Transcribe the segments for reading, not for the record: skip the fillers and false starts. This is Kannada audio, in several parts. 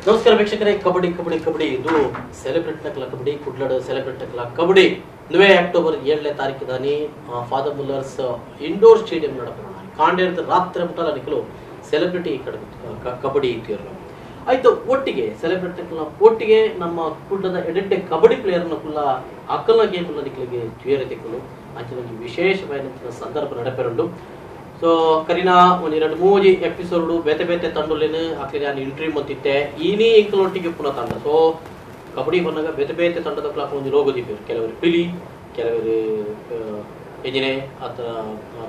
ನಮಸ್ಕಾರ ವೀಕ್ಷಕರೇ, ಕಬಡ್ಡಿ ಕಬಡ್ಡಿ ಕಬಡ್ಡಿ ಇದು ಸೆಲೆಬ್ರೇಟ್ ನಕಲ ಕಬಡ್ಡಿ ಕುಡ್ಲಡ ಸೆಲೆಬ್ರೇಟ್ ನಕಲ ಕಬಡ್ಡಿ 9 ಅಕ್ಟೋಬರ್ 7ನೇ ತಾರೀಕಿದಾನಿ ಫಾದರ್ ಮುಲ್ಲರ್ಸ್ ಇಂಡೋರ್ ಸ್ಟೇಡಿಯಂ ನಡಪನ ಕಾಂಡೇರದ ರಾತ್ರಿ ಮುಟ್ಟಲ ನಿಕಲು ಸೆಲೆಬ್ರಿಟಿ ಕಬಡ್ಡಿ ಇಟ್ಟಿರಲ್ಲ ಆಯ್ತು. ಒಟ್ಟಿಗೆ ಸೆಲೆಬ್ರೇಟ್ ನಕಲ ಒಟ್ಟಿಗೆ ನಮ್ಮ ಕುಡ್ಲದ ಎಡೆಡ್ಡೆ ಕಬಡ್ಡಿ ಪ್ಲೇಯರ್ನ ಕುಲ್ಲ ಅಕ್ಕಲ ಗೇಮ್ ನಿಕಲಿಗೆ ತ್ವೇರತೆಗಳು ಅಂಚಿನ ವಿಶೇಷವಾದ ಸಂದರ್ಭ ನಡಪೆರಂಡು. ಸೊ ಕರೀನಾ ಒಂದು 2-3 ಎಪಿಸೋಡ್ ಬೇತೆ ಬೇತೆ ತಂಡಲೇನು ಆಕಲಿ ನಾನು ಇಂಟ್ರಿ ಮಂತಿದ್ದೆ ಈನಿ ಇಂಕಲೊಟ್ಟಿಗೆ ಪುನಃ ತಂಡ. ಸೊ ಕಬಡ್ಡಿ ಬಂದಾಗ ಬೇತೆ ಬೇತೆ ತಂಡದ ಕ್ಲಾಕ್ ಒಂದು ರೋಗದಿಪ್ಪರು, ಕೆಲವರು ಪಿಲಿ, ಕೆಲವರು ಎಜಿನೆ ಅತ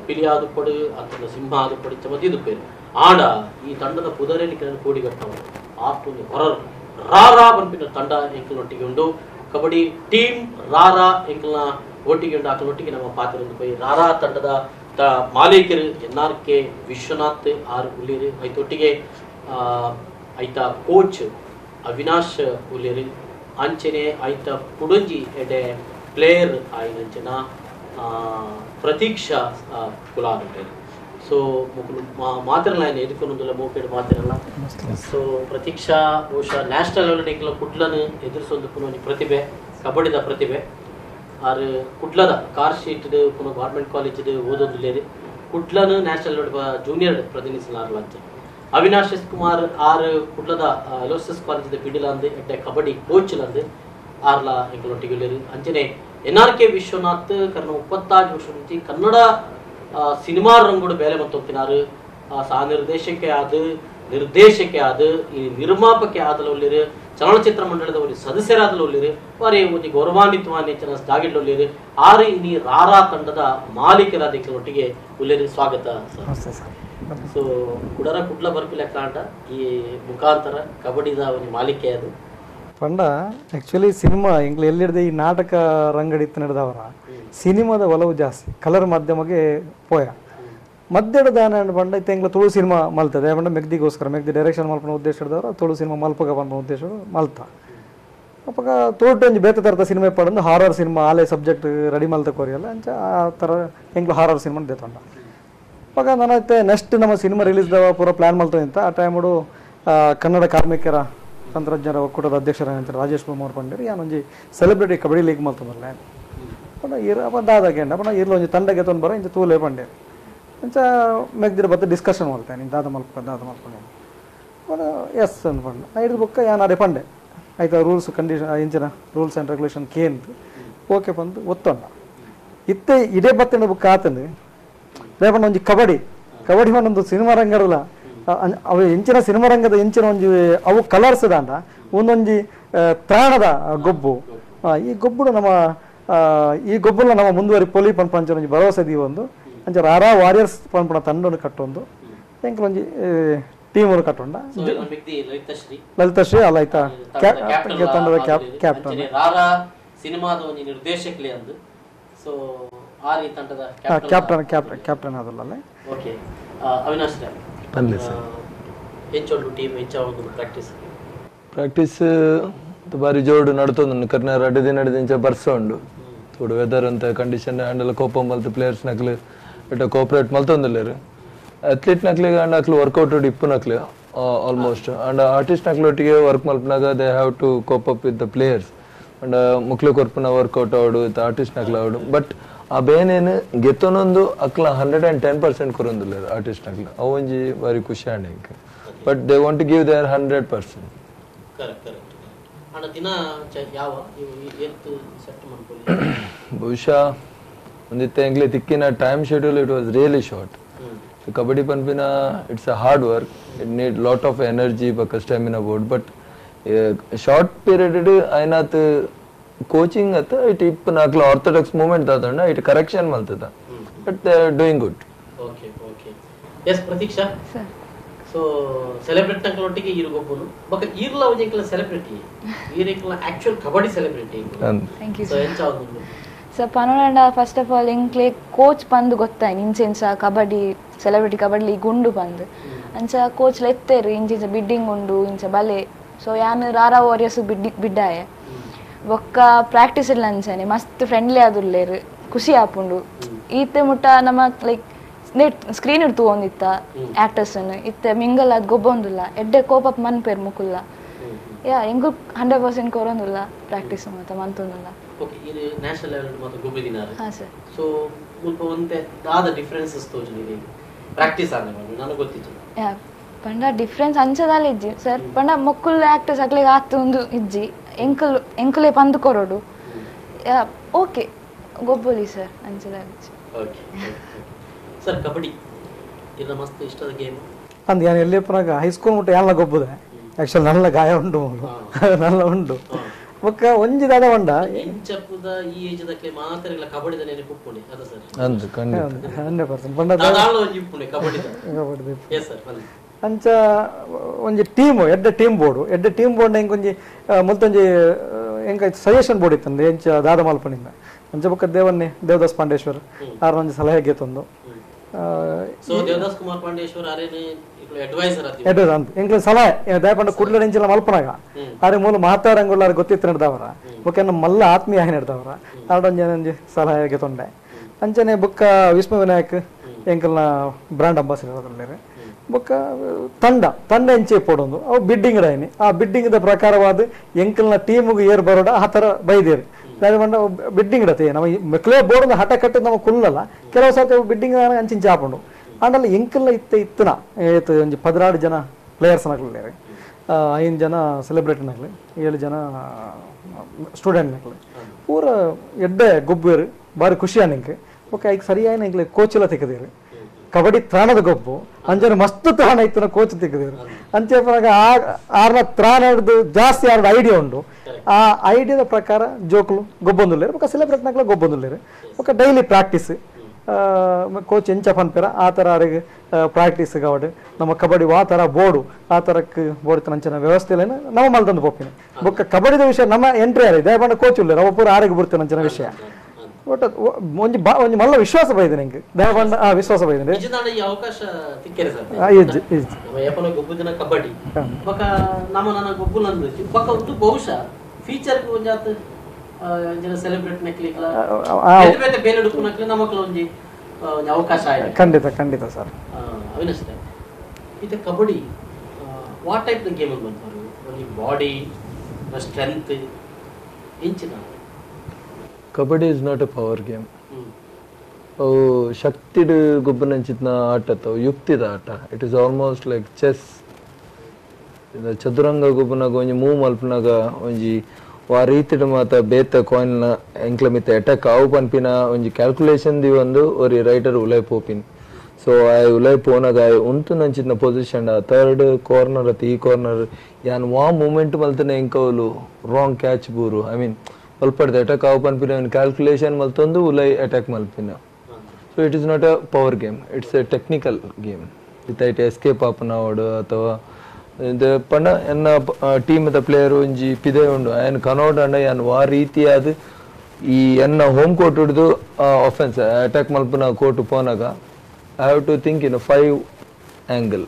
ಪಿಲಿ ಆದು ಪಡು ಅತನ ಸಿಂಹ ಆದು ಪಡಿ ಚಮದಿದ್ದು ಪೇರು ಆಡ ಈ ತಂಡದ ಪುದರೇಲಿ ಕೆಲವು ಕೋಡಿಗಟ್ಟವು ಆಟೊಂದು ಹೊರರು ರಾರಾ ಬಂಪಿನ ತಂಡ ಎಂಕಲೊಟ್ಟಿಗೆ ಉಂಡು. ಕಬಡ್ಡಿ ಟೀಮ್ ರಾರಾ ಎಂಕಲ್ನ ಒಟ್ಟಿಗೆ ಉಂಡು. ಆಕಲೊಟ್ಟಿಗೆ ನಮ್ಮ ಪಾತ್ರ ಪೈ ರಾರಾ ತಂಡದ ಮಾಲೀಕರು NRK ವಿಶ್ವನಾಥ್ ಆರ್ ಉಳ್ಳೇರು ಐತೊಟ್ಟಿಗೆ ಐತ ಕೋಚ್ ಅವಿನಾಶ್ ಉಳ್ಳೇರು ಅಂಚನೆ ಐತ ಕುಡಂಜಿ ಎಡೆ ಪ್ಲೇಯರ್ ಆಯ್ನಂಚನ ಪ್ರತೀಕ್ಷಾ ಕುಲಾರ್ ಉಳ್ಳೇರು. ಸೊ ಮಾತಿರಲ್ಲ ఆయన ఎదుర్కొనందులో మోకేడు మాతిరಲ್ಲ. ಸೊ ಪ್ರತೀಕ್ಷಾ ಬಹುಶಃ ನ್ಯಾಷನಲ್ ಲೆವೆಲ್ ಕುಡ್ಲನ್ನು ಎದುರಿಸೊಂದು ಪ್ರತಿಭೆ, ಕಬಡ್ಡಿದ ಪ್ರತಿಭೆ ಆರು ಕುಡ್ಲದ ಕಾರ್ ಶೀಟ್ ಪುನಃ ಗೌರ್ಮೆಂಟ್ ಕಾಲೇಜ್ ಓದೋದಿಲ್ಲೇರಿ ಕುಡ್ಲನು ನ್ಯಾಷನಲ್ ಜೂನಿಯರ್ ಪ್ರತಿನಿಧಿಸಲಾರ್ಲಂಚ. ಅವಿನಾಶ್ ಕುಮಾರ್ ಆರು ಕುಡ್ಲದ ಎಲೋಸಿಸ್ ಕಾಲೇಜ್ ಪಿಡಿಲಂದು ಎಡ್ಡೆ ಕಬಡ್ಡಿ ಕೋಚ್ಲಂದು ಆರ್ಲ ಎಂಕಲೊಟ್ಟಿಗೆ ಅಂಚನೆ NRK ವಿಶ್ವನಾಥ್ ಕರ್ನ 35 ವರ್ಷ నుంచి ಕನ್ನಡ ಸಿನಿಮಾ ರಂಗೋಡು ಬೇಲೆ ಮತ್ತೊಪ್ಪಿನಾರು ಸಹ ನಿರ್ದೇಶಕ್ಕೆ ಆದ ಈ ನಿರ್ಮಾಪಕ್ಕೆ ಆದಲೊಲ್ಲಿರು ಚಲನಚಿತ್ರ ಮಂಡಳದ ಒಂದು ಸದಸ್ಯರಾದಲೊಲ್ಲಿರು ವಾರಿ ಒಂದು ಗೌರವಾನ್ವಿತವಾದ ಜಾಗಿಡ್ಲೊಲ್ಲಿರು ಆರು ಇನಿ ರಾರಾ ತಂಡದ ಮಾಲೀಕರಾದಿಗಳೊಟ್ಟಿಗೆ ಉಲ್ಲೇರಿ ಸ್ವಾಗತ ಸರ್. ಸೊ ಕುಡರ ಕುಡ್ಲ ಬರ್ಪಿಲ್ಲ ಕಾಂಡ ಈ ಮುಖಾಂತರ ಕಬಡ್ಡಿದ ಒಂದು ಮಾಲಿಕೆ ಅದು ಪಂಡ ಆ್ಯಕ್ಚುಲಿ ಸಿನಿಮಾ ಎಂಗ್ಲು ಎಲ್ಲಿಡ್ದೆ ಈ ನಾಟಕ ರಂಗಡಿತ್ತು ನಡೆದವರ ಸಿನಿಮಾದ ಒಲವು ಜಾಸ್ತಿ ಕಲರ್ ಮಾಧ್ಯಮಗೆ ಪೋಯ ಮಧ್ಯದ ದಾನ ಪಂಡ ಇತ್ತು ಎಂಗ್ಲ ತುಳು ಸಿನಿಮಾ ಮಲ್ತದೆ ಪಂಡ ಮೆಗ್ದಿಗೋಸ್ಕರ ಮೆಗ್ದಿ ಡೈರೆಕ್ಷನ್ ಮಲ್ಪನ ಉದ್ದೇಶ ಹಿಡಿದವರು ತುಳು ಸಿನಿಮಾ ಮಲ್ಪಗ ಬಂದ ಉದ್ದೇಶ ಮಲ್ತ ಅಪ್ಪಾಗ ತೋಟೊಂಜಿ ಬೇತೆ ಥರದ ಸಿನಿಮಾ ಪಡಂದು ಹಾರರ್ ಸಿನಿಮಾ ಆಲೆ ಸಬ್ಜೆಕ್ಟ್ ರೆಡಿ ಮಲ್ತ ಕೋರಿಯಲ್ಲ ಅಂಚ ಆ ಥರ ಎಂಗ್ಲು ಹಾರರ್ ಸಿನಿಮಾ ದೇತಂಡ ಅಪ್ಪಾಗ ನಾನೈತೆ ನೆಕ್ಸ್ಟ್ ನಮ್ಮ ಸಿನಿಮಾ ರಿಲೀಸ್ದವ ಪೂರ ಪ್ಲ್ಯಾನ್ ಮಲ್ತದೆ ಅಂತ ಆ ಟೈಮಡು ಕನ್ನಡ ಕಾರ್ಮಿಕರ ತಂತ್ರಜ್ಞರ ಒಕ್ಕೂಟದ ಅಧ್ಯಕ್ಷರಾಗ ರಾಜೇಶ್ ಕುಮಾರ್ ಪಂಡೇರು ಯಾನೊಂಜಿ ಸೆಲೆಬ್ರಿಟಿ ಕಬಡ್ಡಿ ಲೀಗ್ ಮಲ್ತದಲ್ಲ ಪಂಡ ಅಪ್ಪ ದಾದಾಗೆಂಡ ಪಂಡ ಇರ್ಲ ಒಂಜಿ ತಂಡಗೆ ತೊಂದು ಬರೋ ಇಂಚ ತೂಲೆ ಪಂಡೆ ಇಂಚ ಮೆಗ್ದಿರ ಬತ್ತ ಡಿಸ್ಕಷನ್ ಮಾಡ್ತೇನೆ ನೀನು ದಾದ ಮಲ್ಪಂಡೆ ಎಸ್ ಅನ್ಪಂಡು ಐದು ಬುಕ್ಕ ಯಾನು ಅದೇ ಪಂಡೆ ಆಯ್ತಾ ರೂಲ್ಸ್ ಕಂಡೀಷನ್ ಇಂಚಿನ ರೂಲ್ಸ್ ಆ್ಯಂಡ್ ರೆಗ್ಯುಲೇಷನ್ ಕೇಂದು ಓಕೆ ಬಂದು ಒತ್ತೊಂಡ ಇತ್ತೆ ಇದೇ ಬತ್ತಿನ ಬುಕ್ ಆತಂದು ರೇಪಂಡ ಒಂಜಿ ಕಬಡ್ಡಿ ಒಂದು ಸಿನಿಮಾ ರಂಗಡಲ್ಲ ಅವು ಎಂಚಿನ ಸಿನಿಮಾ ರಂಗದ ಎಂಚಿನ ಒಂಜಿ ಅವು ಕಲರ್ಸ್ ದಾಂಡ ಒಂದೊಂಜಿ ಪ್ರಾಣದ ಗೊಬ್ಬು ಈ ಗೊಬ್ಬುಡು ನಮ್ಮ ಈ ಗೊಬ್ಬುನ ನಮ್ಮ ಮುಂದುವರಿ ಪೊಲಿ ಪಂಚ ಒಂಜಿ ಭರವಸೆ ದೀವ ಒಂದು ಅಂಚ ರಾರಾ ವಾರಿಯರ್ಸ್ ಪಂಪಣ ತಂಡವನ್ನು ಕಟ್ಟೊಂದು ಎಂಕಲ್ ಒಂಜಿ ಟೀಮ್ ಕಟ್ಟೊಂಡ ಲಲಿತಶ್ರೀ ಅಲ್ಲ ಆಯ್ತಾ ತಂಡದ ಕ್ಯಾಪ್ಟನ್ ಸಿನಿಮಾದ ಒಂದು ನಿರ್ದೇಶಕಲಿ ಅಂದು. ಸೊ ಆರಿ ತಂಡದ ಕ್ಯಾಪ್ಟನ್ ಅದಲ್ಲ. ಓಕೆ ಅವಿನಾಶ್ ಹೆಚ್ಚೊಂದು ಟೀಮ್ ಹೆಚ್ಚಾಗಿ ಪ್ರಾಕ್ಟೀಸ್ ಬಾರಿ ಜೋಡು ನಡ್ತೊಂದು ಕರ್ನಾರ ಅಡ್ಡದಿನ ಬರ್ಸೊಂಡು ತೋಡು ವೆದರ್ ಅಂತ ಕಂಡೀಷನ್ ಹ್ಯಾಂಡಲ್ ಕೋಪ ಮಲ್ತು ಪ್ಲೇಯರ್ಸ್ ನಕ್ಲು ಬಟ್ ಕೋಪರೇಟ್ ಮಲ್ತೊಂದಿಲ್ಲೇರು ಅಥ್ಲೀಟ್ ನಕ್ಲಿಗೆ ಅಂಡ್ ಅಕ್ಲು ವರ್ಕೌಟ್ ಇಪ್ಪು ನಕ್ಲಿ ಆಲ್ಮೋಸ್ಟ್ ಅಂಡ್ ಆರ್ಟಿಸ್ಟ್ ನಕ್ಲೊಟ್ಟಿಗೆ ವರ್ಕ್ ಮಲ್ಪನಾಗ they have to cope up with the players and ಮುಕ್ಲು ಕೊರ್ಪುನ ವರ್ಕೌಟ್ ಆವಡು ವಿತ್ ಆರ್ಟಿಸ್ಟ್ ನಕ್ಲ ಆವಡು ಬಟ್ ಆ ಬೇನೇನು ಗೆತ್ತೊಂದೊಂದು ಅಕ್ಲ 110% ಕೊರೊಂದಿಲ್ಲೇರು ಆರ್ಟಿಸ್ಟ್ ನಕ್ಲ ಅವು ಒಂಜಿ ಬಾರಿ ಖುಷಿ and but they want to give their 100%. ಬಹುಶಃ ಒಂದಿತ್ತ ಎಂಗ್ಲಿ ತಿಕ್ಕಿನ time schedule it was really short. Kabaddi ಪನ್ಪಿನ it's a hard work, it need lot of energy ಬಕ್ಕ ಸ್ಟಾಮಿನಾ ಬೋರ್ಡ್ ಬಟ್ ಶಾರ್ಟ್ ಪೀರಿಯಡ್ ಐನಾತ್ ಕೋಚಿಂಗ್ ಅತ್ತ ಇಟ್ ಇಪ್ಪ ನಾಕ್ಲ ಆರ್ಥೋಡಾಕ್ಸ್ ಮೂವ್ಮೆಂಟ್ ದಾದಂಡ ಇಟ್ ಕರೆಕ್ಷನ್ ಮಲ್ತದ but they are doing good. Okay okay yes Prateeksha so celebrity ನಕಲೊಟ್ಟಿಗೆ ಈರು ಗೊಬ್ಬನು ಬಕ ಈರ್ಲ ಒಂಜೆಕಲ celebrity ಈರೆಕಲ actual kabaddi celebrity so ಎಂಚಾವುದು ಸೊ ಪನೋಂಡ ಫಸ್ಟ್ ಆಫ್ ಆಲ್ ಎಂಕ್ಲೆ ಕೋಚ್ ಪಂದು ಗೊತ್ತಾಯ್ನು ಇಂಚೆಂಚ ಕಬಡ್ಡಿ ಸೆಲೆಬ್ರಿಟಿ ಕಬಡ್ಡಿ ಗುಂಡು ಪಂದು ಅಂಚ ಕೋಚ್ ಎತ್ತೇರು ಇಂಚೆಂಚ ಬಿಡ್ಡಿಂಗ್ ಉಂಡು ಇಂಚ ಬಲೆ ಸೊ ಯಾನು ರಾರಾ ವಾರಿಯರ್ಸ್ ಬಿಡ್ಡಾಯೆ ಬೊಕ್ಕ ಪ್ರಾಕ್ಟೀಸ್ ಇಲ್ಲ ಅಂಚನೆ ಮಸ್ತ್ ಫ್ರೆಂಡ್ಲಿ ಆದುಲ್ಲೇರು ಖುಷಿ ಆಪುಂಡು ಈತೆ ಮುಟ್ಟ ನಮ್ಮ ಲೈಕ್ ನೆಟ್ ಸ್ಕ್ರೀನ್ ಇಡ್ತು ಒಂದಿತ್ತ ಆಕ್ಟರ್ಸ್ ಇತ್ತೆ ಮಿಂಗಲ್ ಅದು ಗೊಬ್ಬೊಂದಿಲ್ಲ ಎಡ್ಡೆ ಕೋಪಪ್ ಮನ್ಪೇರ್ ಮುಕುಲ್ಲ ಯಾ ಎಂಕು 100% ಕೊರೊಂದುಲ್ಲ ಪ್ರಾಕ್ಟೀಸ್ ಮಾತ ಮಂತೊಂದುಲ್ಲ. ಓಕೆ ಇದು ನ್ಯಾಷನಲ್ ಲೆವೆಲ್ ಮಾತ ಗೊಬ್ಬಿದಿನಾರೆ. ಹಾ ಸರ್. ಸೊ ಮುಲ್ಪ ಒಂತೆ ದಾದ ಡಿಫರೆನ್ಸಸ್ ತೋಜುನಿ ಪ್ರಾಕ್ಟೀಸ್ ಆನೆ ನನಗೆ ಗೊತ್ತಿತ್ತು. ಯಾ ಪಂಡ ಡಿಫರೆನ್ಸ್ ಅಂಚದಾಲೆ ಇಜ್ಜಿ ಸರ್ ಪಂಡ ಮೊಕ್ಕುಲ್ ಆಕ್ಟರ್ಸ್ ಅಕ್ಲೆಗ್ ಆತು ಒಂದು ಇಜ್ಜಿ ಎಂಕುಲೆ ಪಂದು ಕೊರೋಡು ಯಾ ಓಕೆ ಗೊಬ್ಬೊಲಿ ಸರ್ ಅಂಚದಾಲೆ ಇಜ್ಜಿ. ಓಕೆ ಸರ್ ಕಬಡ್ಡಿ ಇದು ಮಸ್ತ್ ಇಷ್ಟದ ಗೇಮ್ ಅಂದ್ ಯಾನ್ ಎಲ್ಲಿ ಪುನಗ ಹೈಸ್ಕೂಲ್ ಮುಟ್ಟ ಯಾನ್ಲ ಗೊಬ್ಬುದೆ ಆಕ್ಚುಲಿ ನಲ್ಲ ಗಾಯ ಉಂಟು ನಲ್ಲ ಉಂಟು ಬೊಕ್ಕ ಒಂಜಿ ದಾದ ಬಂಡ ಇಂಚಪ್ಪುದ ಈ ಏಜ್ ದಕ್ಕೆ ಮಾತ್ರ ಕಬಡ್ಡಿದ ನೆನೆ ಕುಪ್ಪುಣಿ ಅದ ಸರ್ ಅಂದ್ ಖಂಡಿತ 100% ಬಂಡ ದಾದಾಳು ಒಂಜಿ ಇಪ್ಪುಣಿ ಕಬಡ್ಡಿದ ಕಬಡ್ಡಿ ಎಸ್ ಸರ್ ಬನ್ನಿ ಅಂಚ ಒಂಜಿ ಟೀಮ್ ಎಡ್ಡೆ ಟೀಮ್ ಬೋರ್ಡ್ ಹೆಂಗೆ ಒಂಜಿ ಮುಲ್ತೊಂಜಿ ಹೆಂಗ ಸಜೆಷನ್ ಬೋರ್ಡ್ ಇತ್ತಂದ್ರೆ ಎಂಚ ದಾದ ಮಲ್ಪನಿಂದ ಅಂಚ ಬೊಕ್ಕ ದೇವದಾಸ್ ಪಾಂಡೇಶ್ವರ್ ಆರ ಒಂಜಿ ಸಲಹೆ ಗೇತೊಂದು ಸೊ ದೇವದಾಸ್ ಕುಮಾರ್ ಪಾಂಡೇಶ್ವರ್ ಆರೇನೆ ಅಡ್ವೈಸರ್ ಅಂತ ಎಂಕ್ಲ ಸಲಹೆ ದಯಪಂಡ ಕುಡ್ಲ ಎಂಚಿಲ ಮಲ್ಪನಾಗ ಆರೆ ಮೂಲ ಮಾತಾಡಂಗುಳ್ಳಾರ ಗೊತ್ತಿತ್ತು ನಡೆದವರ ಬೊಕ್ಕ ಮಲ್ಲ ಆತ್ಮೀಯ ನಡೆದವರ ಆಡೊಂಜಿ ಸಲಹೆ ಗೇತೊಂಡೆ ಅಂಚನೆ ಬೊಕ್ಕ ವಿಸ್ಮ ವಿನಾಯಕ್ ಎಂಕಲ್ನ ಬ್ರಾಂಡ್ ಅಂಬಾಸಿಡರ್ ಬೊಕ್ಕ ತಂಡ ಎಂಚೆ ಪೋಡೊಂದು ಅವು ಬಿಡ್ಡಿಂಗ್ ಡೈನಿ ಆ ಬಿಡ್ಡಿಂಗ್ ದ ಪ್ರಕಾರವಾದ ಎಂಕಲ್ನ ಟೀಮ್ಗೆ ಏರ್ ಬರೋಡ ಆ ತರ ಬೈದೇರಿ ದಾದ ಬಿಡ್ಡಿಂಗ್ ಇಡತ್ತೆ ನಮ್ಮ ಕ್ಲೇ ಬೋರ್ಡ್ ಹಠ ಕಟ್ಟದ ನಮಗೆ ಕುಲ್ಲಲ್ಲ ಕೆಲವು ಸರ್ತಿ ಬಿಡ್ಡಿಂಗ್ ಅಂಚಿನ ಚಾಪುಂಡು ಆಂಡಲ್ಲ ಎಂಕಲ್ನ ಇತ್ತನ ಏತು ಒಂಜಿ 16 ಜನ ಪ್ಲೇಯರ್ಸ್ ನಕ್ಲೇರಿ 5 ಜನ ಸೆಲೆಬ್ರಿಟಿ ನಕ್ಲಿ 7 ಜನ ಸ್ಟೂಡೆಂಟ್ ನಕ್ಲಿ ಪೂರ ಎಡ್ಡೆ ಗೊಬ್ಬರು ಬಾರಿ ಖುಷಿ ನಿಂಗೆ ಓಕೆ ಈಗ ಸರಿಯಾಗಿ ನಿಂಗೆ ಕೋಚ್ ಎಲ್ಲ ತೆಗೆದಿರಿ ಕಬಡ್ಡಿ ತ್ರಾಣದ ಗೊಬ್ಬು ಅಂಜನ ಮಸ್ತ್ ತ್ರಾಣ ಇತ್ತು ಕೋಚ್ ತೆಗೆದಿರು ಅಂಚೆ ಆರ್ನ ತ್ರಾಣ ಹಿಡಿದು ಜಾಸ್ತಿ ಆರ್ದ ಐಡಿಯಾ ಉಂಟು ಆ ಐಡಿಯಾದ ಪ್ರಕಾರ ಜೋಕ್ಲು ಗೊಬ್ಬೊಂದುಲ್ಲೇರು ಬೊಕ್ಕ ಸೆಲೆಬ್ರೇಟ್ ನಕ್ಲ ಗೊಬ್ಬೊಂದುಲ್ಲೇರು ಬೊಕ್ಕ ಡೈಲಿ ಪ್ರಾಕ್ಟೀಸ್ ಕೋಚ್ ಎಂಚ ಪನ್ಪೆರ ಆ ಥರ ಅವ್ರಿಗೆ ಪ್ರಾಕ್ಟೀಸ್ ಗಾವಡು ನಮ್ಮ ಕಬಡ್ಡಿ ಆ ಥರ ಬೋರ್ಡು ಆ ಥರಕ್ಕೆ ಬೋರ್ಡ್ ಅಂಚಿನ ವ್ಯವಸ್ಥೆ ಇಲ್ಲ ನಮ್ಮ ಮಲ್ದಂದು ಪೋಪಿನಿ ಬೊಕ್ಕ ಕಬಡ್ಡಿದ ವಿಷಯ ನಮ್ಮ ಎಂಟ್ರಿ ಯಾರು ದಯಪಂಡ ಕೋಚ್ ಉಳ್ಳೇರು ಅವ ಪೂರ ಆರೋಗ್ಯ ಬಿಡ್ತೇನೆ ಅಂಚಿನ ವಿಷಯ ಒಟ್ಟು ಒಂಜಿ ಮಲ್ಲ ವಿಶ್ವಾಸ ಬೈದೆ ನಿಂಗೆ ದಯಪಂಡ ಆ ವಿಶ್ವಾಸ ಬೈದೆ ಈ ಅವಕಾಶ ತಿಕ್ಕರೆ ಸರ್ ನಮ್ಮ ಯಪನ ಗೊಬ್ಬುದಿನ ಕಬಡ್ಡಿ ಬೊಕ್ಕ ನಮ್ಮ ನನ್ನ ಗೊಬ್ಬುಲಂದು ಬೊಕ್ಕ ಒಂದು ಬಹುಶಃ ಫ್ಯೂಚರ್ ಒಂಜಾತ್ ಜನ ಸೆಲೆಬ್ರೇಟ್ ನಕ್ಲಿಕ್ಲ ಬೇರೆ ಬೇರೆ ಡುಕು ನಕ್ಲಿ ನಮಕ್ಲ ಒಂಜಿ ಅವಕಾಶ ಆಯ್ತು ಖಂಡಿತ ಸರ್ ಅವಿನಾಶ್ ಇದು kabaddi what type the game ಬಂತು ಒಂಜಿ ಬಾಡಿ ಸ್ಟ್ರೆಂತ್ ಇಂಚಿನ kabaddi is not a power game ಅವು ಶಕ್ತಿಡ್ ಗೊಬ್ಬನಂಚಿನ ಆಟ ಅವು ಯುಕ್ತಿದ ಆಟ it is almost like chess ಚದುರಂಗ ಗೊಬ್ಬನಾಗ ಒಂಜಿ ಮೂವ್ ಮಲ್ಪನಾಗ ಒಂಜಿ ಆ ರೀತಿಡ್ ಮಾತ ಬೇತ ಕಾಯಿನ್ನ ಎಂಕ್ಲ ಮಿತ್ತ ಅಟ್ಯಾಕ್ ಆವು ಪನ್ಪಿನ ಒಂಜಿ ಕ್ಯಾಲ್ಕುಲೇಷನ್ ದಿ ಒಂದು ಒರಿ ರೈಟರ್ ಉಲೈ ಪೋಪಿನ್ ಸೊ ಆ ಉಲೈ ಪೋನಾಗ ಉಂತು ನಂಚಿನ ಪೊಸಿಷನ್ ಥರ್ಡ್ ಕಾರ್ನರ್ ಅತಿ ಈ ಕಾರ್ನರ್ ಯಾನ್ ವಾ ಮೂಮೆಂಟ್ ಮಲ್ತನೆ ಎಂಕವಲು ರಾಂಗ್ ಕ್ಯಾಚ್ ಬೂರು ಐ ಮೀನ್ ಮಲ್ಪಡ್ದೆ ಅಟ್ಯಾಕ್ ಆವು ಪನ್ಪಿನ ಕ್ಯಾಲ್ಕುಲೇಷನ್ ಮಲ್ತೊಂದು ಉಲೈ ಅಟ್ಯಾಕ್ ಮಲ್ಪಿನ so it is not a power game it's a technical game ಇತ್ತ ಎಸ್ಕೇಪ್ ಆಪನವಡು ಅಥವಾ ಪಂಡ ಎನ್ನ ಟೀಮ್ ಪ್ಲೇಯರ್ ಒಂಜಿ ಪಿದೆ ಉಂಡು ಆಯನ್ ಕನೋಡಂಡ ಯಾನ್ ವಾ ರೀತಿಯಾದ ಈ ಎನ್ನ ಹೋಮ್ ಕೋರ್ಟ್ ಹಿಡಿದು ಆಫೆನ್ಸ್ ಅಟ್ಯಾಕ್ ಮಲ್ಪನ ಕೋರ್ಟ್ ಪೋನಾಗ I have to think in 5 angle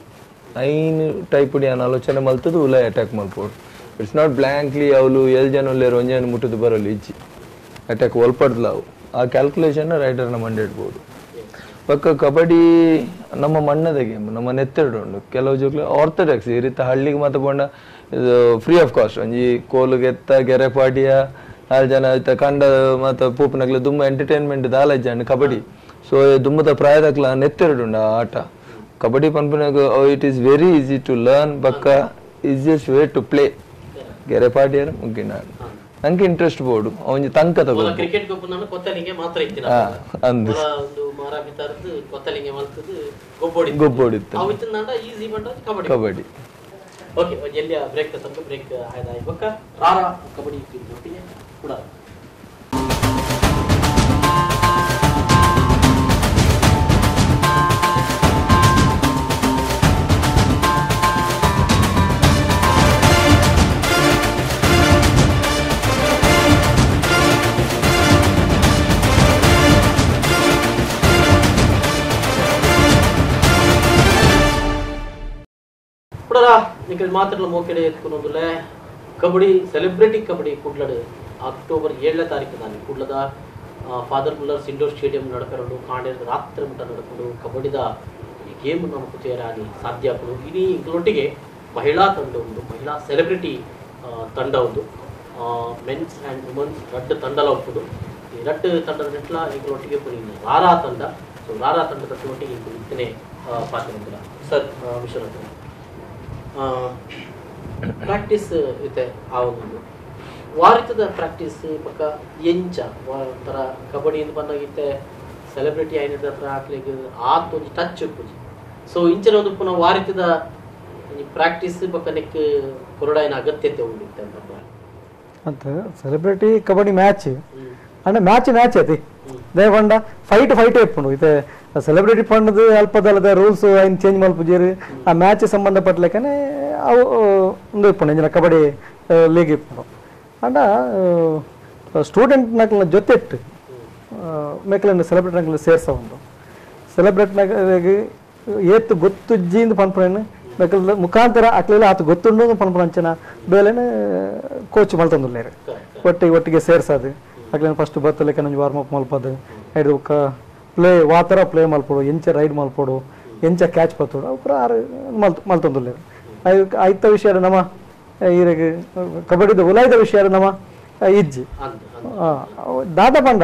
ಐನ್ ಟೈಪ್ ಯಾನ್ ಆಲೋಚನೆ ಮಲ್ತದು ಉಲ ಅಟ್ಯಾಕ್ ಮಲ್ಪೋಡು ಇಟ್ಸ್ ನಾಟ್ ಬ್ಲ್ಯಾಂಕ್ಲಿ ಅವಳು 7 ಜನ ಉಲ್ಲೇರು ಒಂಜನ ಮುಟ್ಟದು ಬರೋಲ್ಲ ಇಜ್ಜಿ ಅಟ್ಯಾಕ್ ಒಲ್ಪಡ್ಲಾವು ಆ ಕ್ಯಾಲ್ಕುಲೇಷನ್ ರೈಟರ್ನ ಮಂಡೆ ಇಡ್ಬೋದು ಪಕ್ಕ ಕಬಡ್ಡಿ ನಮ್ಮ ಮಣ್ಣದ ಗೇಮ್ ನಮ್ಮ ನೆತ್ತೆರಡು ಉಂಡು ಕೆಲವು ಜೋಕ್ಲು ಆರ್ಥೋಡಾಕ್ಸ್ ಈ ರೀತಿ ಹಳ್ಳಿಗೆ ಮಾತ ಬಂಡ ಇದು ಫ್ರೀ ಆಫ್ ಕಾಸ್ಟ್ ಒಂಜಿ ಕೋಲುಗೆ ಎತ್ತ ಗೆರೆ ಪಾಟಿಯ 4 ಜನ ಆಯ್ತಾ ಕಂಡ ಮಾತ ಪೂಪನಕ್ಲ ದುಮ್ಮ ಎಂಟರ್ಟೈನ್ಮೆಂಟ್ ದಾಲಜ್ಜಂಡು ಕಬಡ್ಡಿ ಸೊ ದುಮ್ಮದ ಪ್ರಾಯದಕ್ಲ ನೆತ್ತೆರಡು ಉಂಡು ಆ ಆಟ ಕಬಡ್ಡಿ ಪನ್ಪನಾಗ it is very easy to learn ಬಕ್ಕ ಈಸಿಯೆಸ್ಟ್ ವೇ ಟು ಪ್ಲೇ ಗೆರೆ ಪಾಟಿಯರು ಮುಗ್ಗಿನ ನಂಗೆ ಇಂಟ್ರೆಸ್ಟ್ ಬೋರ್ಡು ಅವನ್ ತಂಕ ತಗೋ ಕ್ರಿಕೆಟ್ ಗೊಬ್ಬನ ಕೊತ್ತಲಿಗೆ ಮಾತ್ರ ಇತ್ತಿನ ಒಂದು ಮಾರಾಬಿತಾರದು ಕೊತ್ತಲಿಗೆ ಮಲ್ತದು ಗೊಬ್ಬೊಡಿತ್ತು ಅವಿತ್ತಿನ ಈಸಿ ಬಂಡ ಕಬಡ್ಡಿ ಓಕೆ ಎಲ್ಲಿ ಬ್ರೇಕ್ ತನಕ ಬ್ರೇಕ್ ಆಯ್ತಾ ಇವಾಗ ರಾರಾ ಕಬಡ್ಡಿ ಒಟ್ಟಿಗೆ ಕೂಡ ఇక్కడ మాత్రం మోకెడే ఎత్తుకున్నదులే కబడ్డీ సెలబ్రిటీ కబడ్డీ కుడ్లడు అక్టోబర్ 7వ తారీఖు దాన్ని ಕುಡ್ಲದ ಫಾದರ್ ಮುಲ್ಲರ್ಸ್ ಇಂಡೋರ್ ಸ್ಟೇಡಿಯಂ ನಡಪೆರಡು ಕಾಂಡೇದ ರಾತ್ರಿ ಮುಟ್ಟ ನಡಕೊಂಡು ಕಬಡ್ಡಿದ ಈ ಗೇಮ್ ನಮకు చేరాలి ಸಾಧ್ಯಪಡು ಇಡೀ ಇಂಕ್ಲೊಟ್ಟಿಗೆ ಮಹಿಳಾ ತಂಡ ಉಂಟು ಮಹಿಳಾ ಸೆಲೆಬ್ರಿಟಿ ತಂಡ ಒಂದು ಮೆನ್ಸ್ ಆ್ಯಂಡ್ ವುಮೆನ್ಸ್ ರಡ್ಡು ತಂಡಲ ಒಪ್ಪುದು ಈ ರಡ್ಡು ತಂಡದ ನೆಟ್ಲ ಈಗ ಒಟ್ಟಿಗೆ ರಾರಾ ತಂಡ ಸೊ ರಾರಾ ತಂಡದ ಒಟ್ಟಿಗೆ ಈಗ ಇತ್ತನೇ ಪಾತ್ರ ಸರ್ ವಿಶ್ವನಾಥ್ ಪ್ರಾಕ್ಟೀಸ್ ಇದೆ ಆ ಒಂದು ವಾರಿತದ ಪ್ರಾಕ್ಟೀಸ್ ಪಕ್ಕ ಎಂಚ ಒಂಥರ ಕಬಡ್ಡಿ ಬಂದಾಗಿತ್ತೆ ಸೆಲೆಬ್ರಿಟಿ ಆಯ್ನದ ಹತ್ರ ಹಾಕ್ಲಿಕ್ಕೆ ಆತೊಂದು ಟಚ್ ಉಪ್ಪುಜಿ ಸೊ ಇಂಚಿನ ಒಂದು ಪುನಃ ವಾರಿತದ ಪ್ರಾಕ್ಟೀಸ್ ಪಕ್ಕ ನೆಕ್ ಕೊರಡಾಯಿನ ಅಗತ್ಯತೆ ಉಂಡಿತ್ತೆ ಅಂತ ಸೆಲೆಬ್ರಿಟಿ ಕಬಡ್ಡಿ ಮ್ಯಾಚ್ ಅಂದ್ರೆ ಮ್ಯಾಚ್ ಐತಿ ದೇವಂಡ ಫೈಟ್ ಇಪ್ಪುಂಡು ಇದೆ ಸೆಲೆಬ್ರಿಟಿ ಪಂಡದು ಅಲ್ಪದಲ್ಲದ ರೂಲ್ಸ್ ಐನ್ ಚೇಂಜ್ ಮಲ್ಪುಜೀರು ಆ ಮ್ಯಾಚ್ ಸಂಬಂಧಪಟ್ಟಲೆಕ್ಕನೆ ಅವು ಒಂದು ಇಪ್ಪುಂಡು ಇಂಜಿನ ಕಬಡ್ಡಿ ಲೀಗ್ ಇಪ್ಪುಂಡು ಅಂಡ ಸ್ಟೂಡೆಂಟ್ ನಕ್ಲ ಜೊತೆ ಇಟ್ಟು ಮೇಕಲನ್ನು ಸೆಲೆಬ್ರಿಟಿ ನಕ್ಲ ಸೇರ್ಸ ಒಂದು ಸೆಲೆಬ್ರಿಟಿ ನಗೆ ಏತ್ ಗೊತ್ತುಜ್ಜಿಂದ ಪನ್ಪುಣೇನು ಬೇಕಲ್ಲ ಮುಖಾಂತರ ಅಕ್ಲೆಲ್ಲ ಆತ ಗೊತ್ತುಂಡು ಪನ್ಪುಣ ಅಂಚನ ಬೇಲೆನ ಕೋಚ್ ಮಲ್ತಂದುಲ್ಲೇರು ಒಟ್ಟಿಗೆ ಸೇರ್ಸದು ಅಕ್ಲೇನು ಫಸ್ಟ್ ಬರ್ತಲೆಕ್ಕ ನಂಜು ವಾರ್ಮಪ್ ಮಲ್ಪದು ಐದು ವಾತರ ಪ್ಲೇ ಮಲ್ಪೋಡು ಎಂಚ ರೈಡ್ ಮಲ್ಪೋಡು ಎಂಚ ಕ್ಯಾಚ್ ಪತ್ತೋಡು ಅವು ಪೂರ ಆರು ಮಲ್ತಂದುಲ್ಲೇರು ಐತ ವಿಷಯ ನಮ್ಮ ಈರೆಗೆ ಕಬಡ್ಡಿದ ಉಲಾಯ್ದ ವಿಷಯ ನಮ್ಮ ಇಜ್ಜಿ ದಾದ ಪಂಡ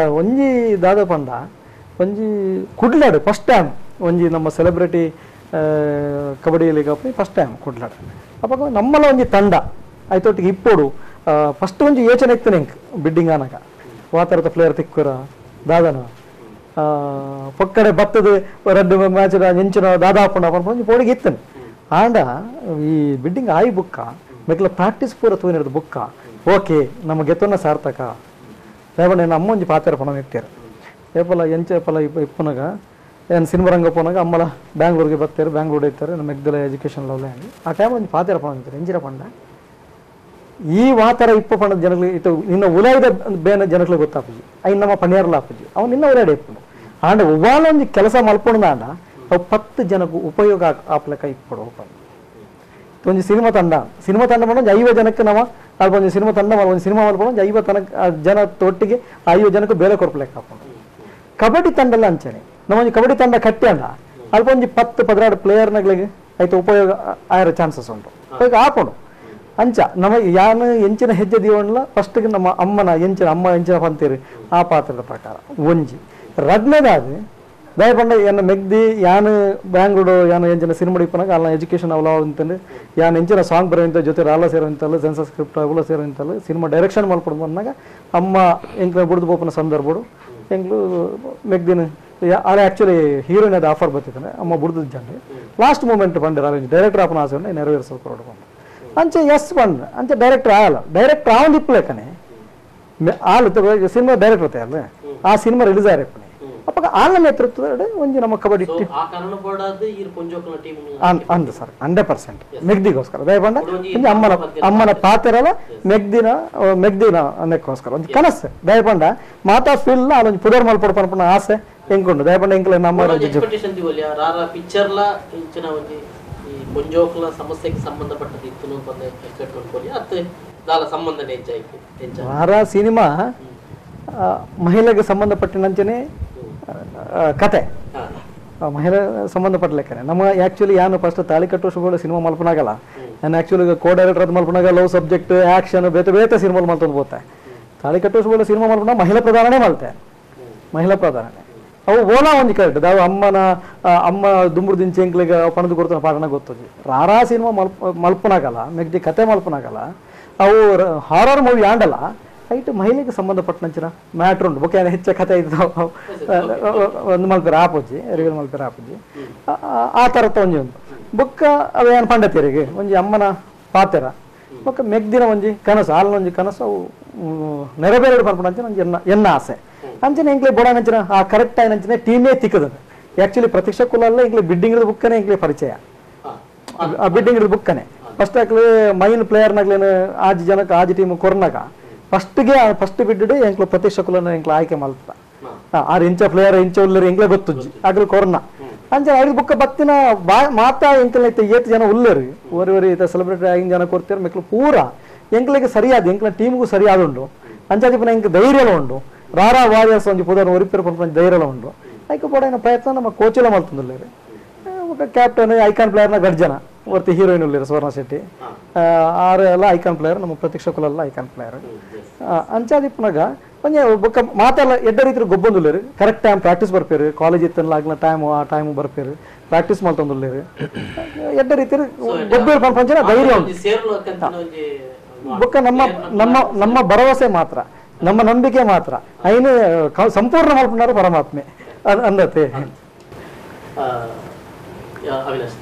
ಒಂಜಿ ಕುಡ್ಲಾಡು ಫಸ್ಟ್ ಟೈಮ್ ಒಂಜಿ ನಮ್ಮ celebrity kabaddi league first time ಕುಡ್ಲಾಡು ಅಪ್ಪ ನಮ್ಮಲ್ಲ ಒಂಜಿ ತಂಡ ಆಯ್ತೊಟ್ಟಿಗೆ ಇಪ್ಪೋಡು ಫಸ್ಟ್ ಒಂಜಿ ಯೋಚನೆ ಇತ್ತು ಹೆಂಗೆ ಬಿಡ್ಡಿಂಗ್ ಆನಾಗ ವಾತಾರದ ಪ್ಲೇಯರ್ ತಿಕ್ಕುರ ದಾದನ ಪಕ್ಕಡೆ ಬತ್ತದ ರಡ್ಡು ಮ್ಯಾಚ್ ಎಂಚಿನ ದಾದ ಹಾಕೊಂಡು ಒಂಜಿ ಪೋಡಿಗೆ ಇತ್ತನು ಆಂಡ ಈ ಬಿಡ್ಡಿಂಗ್ ಆಯಿ ಬುಕ್ಕ ಬೇಕಲ್ಲ ಪ್ರಾಕ್ಟೀಸ್ ಪೂರ ತೂನಿರೋದು ಬುಕ್ಕ ಓಕೆ ನಮ್ಮ ಗೆತ್ತನ್ನ ಸಾರ್ಥಕ ರೇವಣ್ಣ ಅಮ್ಮ ಒಂಜಿ ಪಾತ್ರ ಪಣ ಇರ್ತಾರೆ ಏಪಲ್ಲ ಎಂಚೇಪಲ್ಲ ಇಪ್ಪನಾಗ ಏನು ಸಿನಿಮಾ ರಂಗ ಪೋನಾಗ ಅಮ್ಮಲ ಬ್ಯಾಂಗ್ಳೂರಿಗೆ ಬರ್ತಾರೆ ಬ್ಯಾಂಗ್ಳೂರ್ ಇರ್ತಾರೆ ನಮ್ಮ ಮೆಗ್ದಲ ಎಜುಕೇಷನ್ ಲವ್ಲೆ ಆಗಿ ಆ ಟೈಮ್ ಒಂದು ಪಾತ್ರ ಪಣ ಇರ್ತಾರೆ ಎಂಜಿರ ಪಂಡ ಈ ವಾತರ ಇಪ್ಪ ಪಣದ ಜನಗಳಿಗೆ ಇತ್ತು ನಿನ್ನ ಉಲಾಯ್ದ ಬೇನ ಜನಗಳಿಗೆ ಗೊತ್ತಾಪುಜಿ ಐನ್ ನಮ್ಮ ಪಣಿಯಾರಲ್ಲ ಆಪುಜಿ ಅವ್ನು ನಿನ್ನ ಉಲಾಯ್ಡ ಇಪ್ಪು ಆಂಡ ಒವ್ವಾಲ ಒಂದು ಕೆಲಸ ಮಲ್ಪೊಂಡ ಆಂಡ ಅವು 10 ಜನಕ್ಕೂ ಉಪಯೋಗ ಆಪ್ಲಕ ಇಪ್ಪಡು ಓಪನ್ ಒಂದು ಸಿನಿಮಾ ತಂಡ ಮಾಡೋ 50 ಜನಕ್ಕೆ ನಾವು ಅಲ್ಲಿ ಒಂದು ಸಿನಿಮಾ ತಂಡ ಒಂದು ಸಿನಿಮಾ ಮಾಡ್ಕೊಂಡು 50 ಜನ ಒಟ್ಟಿಗೆ 50 ಜನಕ್ಕೆ ಬೇರೆ ಕೊರ್ಪಲೆಕ್ಕ ಹಾಕೊಂಡು ಕಬಡ್ಡಿ ತಂಡಲ್ಲ ಅಂಚನೆ ನಮ್ಮೊಂದು ಕಬಡ್ಡಿ ತಂಡ ಕಟ್ಟಿ ಅಂಡ ಅಲ್ಪ ಒಂದು 10-12 ಪ್ಲೇಯರ್ನಗಳಿಗೆ ಆಯ್ತು ಉಪಯೋಗ ಆಯ್ರ ಚಾನ್ಸಸ್ ಉಂಟು ಈಗ ಹಾಕೊಂಡು ಅಂಚ ನಮಗೆ ಯಾನು ಎಂಚಿನ ಹೆಜ್ಜೆ ದೀವಣ್ಣ ಫಸ್ಟ್ಗೆ ನಮ್ಮ ಅಮ್ಮ ಎಂಚಿನ ಪಂತೀರಿ ಆ ಪಾತ್ರದ ಪ್ರಕಾರ ಒಂಜಿ ರಡ್ನೇದಾದ ದಯಪಂಡ ಏನ ಮೆಗ್ದಿ ಯಾನು ಬ್ಯಾಂಗ್ಳೂರು ಯಾನು ಎಂಚಿನ ಸಿನಿಮಾ ಇಪ್ಪನಾಗ ಅಲ್ಲ ಎಜುಕೇಷನ್ ಅವಲ ಅಂತಂದು ಯಾನು ಎಂಚಿನ ಸಾಂಗ್ ಬರೋಂಥ ಜೊತೆ ರಾಲ ಸೇರೋಂತಲ್ಲ ಸೆನ್ಸರ್ ಸ್ಕ್ರಿಪ್ಟ್ ಅವಲ ಸೇರೋಂತಲ್ಲ ಸಿನಿಮಾ ಡೈರೆಕ್ಷನ್ ಮಾಡ್ಕೊಡು ಬಂದಾಗ ಅಮ್ಮ ಎಂಕ್ಲ ಬುಡ್ದು ಬೋಪನ ಸಂದರ್ಭಡು ಎಂಕ್ಲು ಮೆಗ್ದಿನ ಅದು ಆ್ಯಕ್ಚುಲಿ ಹೀರೋಯಿನ್ ಅದು ಆಫರ್ ಬರ್ತಿದ್ದಾನೆ ಅಮ್ಮ ಬುಡ್ದು ಜನ ಲಾಸ್ಟ್ ಮೂಮೆಂಟ್ ಬಂದಿರ ಡೈರೆಕ್ಟರ್ ಆಪನ ಆಸೆ ಉಂಟು ನೆರವೇರಿಸೋದು ಕೊರಡು ಅಂಚೆ ಎಸ್ ಬಂದ ಅಂಚೆ ಡೈರೆಕ್ಟರ್ ಆಗಲ್ಲ ಡೈರೆಕ್ಟರ್ ಆವೊಂದು ಇಪ್ಪಲೇಕನೆ ಆಲು ಸಿನಿಮಾ ಡೈರೆಕ್ಟರ್ ಅಲ್ಲ ಆ ಸಿನಿಮಾ ರಿಲೀಸ್ ಆಗಿರಪ್ಪನೆ ಅಪ್ಪ ಆಲ ನೇತೃತ್ವದ ಒಂಜಿ ನಮ್ಮ ಕಬಡ್ಡಿ ಅಂದ ಸರ್ 100% ಮೆಗ್ದಿಗೋಸ್ಕರ ದಯಪಂಡ ಅಮ್ಮನ ಪಾತ್ರಲ್ಲ ಮೆಗ್ದಿನ ಅನ್ನಕ್ಕೋಸ್ಕರ ಒಂದು ಕನಸು ದಯಪಂಡ ಮಾತಾ ಫೀಲ್ ಅಲ್ಲೊಂದು ಪುದರ್ ಮಲ್ಪಡ ಪನ್ಪನ ಆಸೆ ಹೆಂಗುಂಡು ದಯಪಂಡ ಹೆಂಗ್ಲ ನಮ್ಮ ಕೊಂಜೋಕ್ಲ ಸಮಸ್ಯೆಗೆ ಸಂಬಂಧಪಟ್ಟದ್ದು ಇತ್ತು ಬಂದು ಕಟ್ಕೊಂಡು ಅತ್ತೆ ದಾಲ ಸಂಬಂಧನೇ ಹೆಚ್ಚಾಯ್ತು ವಾರ ಸಿನಿಮಾ ಮಹಿಳೆಗೆ ಸಂಬಂಧಪಟ್ಟಿನಂಚನೆ ಕತೆ ಮಹಿಳೆ ಸಂಬಂಧಪಟ್ಟ ಲೆಕ್ಕನೆ ನಮ್ಮ ಆ್ಯಕ್ಚುಲಿ ಯಾನು ಫಸ್ಟ್ ತಾಳಿ ಕಟ್ಟುವ ಶುಭಗಳು ಸಿನಿಮಾ ಮಲ್ಪನಾಗಲ್ಲ ನಾನು ಆ್ಯಕ್ಚುಲಿ ಕೋ ಡೈರೆಕ್ಟರ್ ಅದು ಮಲ್ಪನಾಗ ಲವ್ ಸಬ್ಜೆಕ್ಟ್ ಆ್ಯಕ್ಷನ್ ಬೇತೆ ಸಿನಿಮಾಲ್ ಮಲ್ತಂದು ಬೋತೆ ತಾಳಿ ಕಟ್ಟುವ ಶುಭಗಳು ಸಿನಿಮಾ ಮಲ್ಪನ ಮಹಿಳಾ ಪ್ರಧಾನನೇ ಮಲ್ತೆ ಮಹಿಳಾ ಪ್ರಧಾನನೇ ಅವು ಓಲಾ ಒಂದು ಕರೆಕ್ಟ್ ಅವು ಅಮ್ಮ ದುಂಬುರು ದಿಂಚಿ ಎಂಕ್ಲಿಗೆ ಪಣದು ಕೊಡ್ತಾನೆ ಪಾಠನ ಗೊತ್ತದು ರಾರಾ ಸಿನಿಮಾ ಮಲ್ಪನಾಗಲ್ಲ ನೆಕ್ಸ್ಟ್ ಕತೆ ಮಲ್ಪನಾಗಲ್ಲ ಅವು ಹಾರರ್ ಮೂವಿ ಆಂಡಲ್ಲ ಐಟು ಮಹಿಳೆಗೆ ಸಂಬಂಧಪಟ್ಟಂಚಿನ ಮ್ಯಾಟ್ರ್ ಉಂಟು ಬೊಕ್ಕೆ ಹೆಚ್ಚು ಕತೆ ಇದ್ದು ಒಂದು ಮಲ್ಪೇರೆ ಆಪುಜಿ ರಿವಲ್ ಮಲ್ಪೇರೆ ಆಪುಜಿ ಆ ಥರತ್ತ ಒಂಜಿ ಉಂಟು ಬೊಕ್ಕ ಅವು ಏನು ಪಂಡತಿಯರಿಗೆ ಒಂಜಿ ಅಮ್ಮನ ಪಾತ್ರ ಬೊಕ್ಕ ಮೆಗ್ದಿನ ಒಂಜಿ ಕನಸು ಹಾಲಿನ ಒಂಜಿ ಕನಸು ಅವು ನೆರವೇರು ಪನ್ಪಂಚಿನ ಒಂಜಿ ಎನ್ನ ಆಸೆ ಅಂಚನೆ ಇಂಕ್ಲೆ ಬೋಡಾನಂಚಿನ ಆ ಕರೆಕ್ಟ್ ಆಯ್ನಂಚಿನ ಟೀಮೇ ತಿಕ್ಕದ ಆ್ಯಕ್ಚುಲಿ ಪ್ರತೀಕ್ಷಾ ಕುಲಲ್ಲ ಇಂಕ್ಲೆ ಬಿಡ್ಡಿಂಗ್ ಬುಕ್ಕನೆ ಇಂಕ್ಲೆ ಪರಿಚಯ ಆ ಬಿಡ್ಡಿಂಗ್ ಬುಕ್ಕನೆ ಫಸ್ಟ್ ಆಕ್ಲೆ ಮೈನ್ ಪ್ಲೇಯರ್ನಾಗ್ಲೇನು ಆಜ್ ಜನಕ್ಕೆ ಆಜ್ ಟೀಮ್ ಕೊರ್ನಾಗ ಫಸ್ಟ್ ಬಿಡ್ಡು ಎಂಕ್ಲು ಪ್ರತೀಕ್ಷಾ ಕುಲನ ಎಂಕ್ಲು ಆಯ್ಕೆ ಮಲ್ತ 6 ಇಂಚ ಪ್ಲೇಯರ್ ಇಂಚ ಉಲ್ಲರಿ ಎಂಕ್ಲೆ ಗೊತ್ತುಜ್ಜಿ ಆಗ್ಲಿ ಕೊರ್ನ ಅಂಚೆ 5 ಬುಕ್ಕ ಬತ್ತಿನ ಮಾತಾ ಎಂಕ್ಲ ಏತ್ ಜನ ಉಲ್ಲರಿ ಒರಿ ಸೆಲೆಬ್ರಿಟಿ ಆಗಿನ ಜನ ಕೊಡ್ತಾರೆ ಮೆಕ್ಲು ಪೂರ ಎಂಕ್ಲಿಗೆ ಸರಿಯಾದ ಎಂಕ್ಲ ಟೀಮ್ಗೂ ಸರಿಯಾದುಂಡು ಅಂಚಾದಿಪ್ಪನ ಎಂಕ್ ಧೈರ್ಯ ಉಂಡು ರಾರಾ ವಾರಿಯರ್ಸ್ ಒಂಜಿ ಪುದರ್ ಒರಿಪೇರು ಪಂಪ ಧೈರ್ಯ ಉಂಡು ಐಕ ಪೋಡೈನ ಪ್ರಯತ್ನ ನಮ್ಮ ಕೋಚೆಲ್ಲ ಮಲ್ತಂದುಲ್ಲೇರಿ ಕ್ಯಾಪ್ಟನ್ ಐಕಾನ್ ಪ್ಲೇಯರ್ನ ಗರ್ಜನ ವರ್ತಿ ಹೀರೋಯಿನ್ ಉಳ್ಳೇರು ಸುವರ್ಣ ಶೆಟ್ಟಿ ಆರು ಎಲ್ಲ ಐಕಾನ್ ಪ್ಲೇಯರ್ ನಮ್ಮ ಪ್ರತೀಕ್ಷಾ ಕುಲೆಲ್ಲ ಐಕಾನ್ ಪ್ಲೇಯರ್ ಅಂಚಾದಿಪ್ಪನಾಗ ಒಂಜೆ ಬೊಕ್ಕ ಮಾತೆಲ್ಲ ಎಡ್ಡ ರೀತಿ ಗೊಬ್ಬೊಂದುಲ್ಲೇರು ಕರೆಕ್ಟ್ ಟೈಮ್ ಪ್ರಾಕ್ಟೀಸ್ ಬರ್ಪೇರು ಕಾಲೇಜ್ ಇತ್ತಲ್ಲ ಆಗ್ಲ ಟೈಮ್ ಆ ಟೈಮ್ ಬರ್ಪೇರು ಪ್ರಾಕ್ಟೀಸ್ ಮಾಡ್ತಂದುಲ್ಲೇರು ಎಡ್ಡ ರೀತಿ ಗೊಬ್ಬರ ಪಂಚನ ಧೈರ್ಯ ಬೊಕ್ಕ ನಮ್ಮ ನಮ್ಮ ನಮ್ಮ ಭರವಸೆ ಮಾತ್ರ ನಮ್ಮ ನಂಬಿಕೆ ಮಾತ್ರ ಐನು ಸಂಪೂರ್ಣ ಮಾಡ್ಕೊಂಡಾರು ಪರಮಾತ್ಮೆ ಅಂದತೆ. ಅವಿನಾಶ್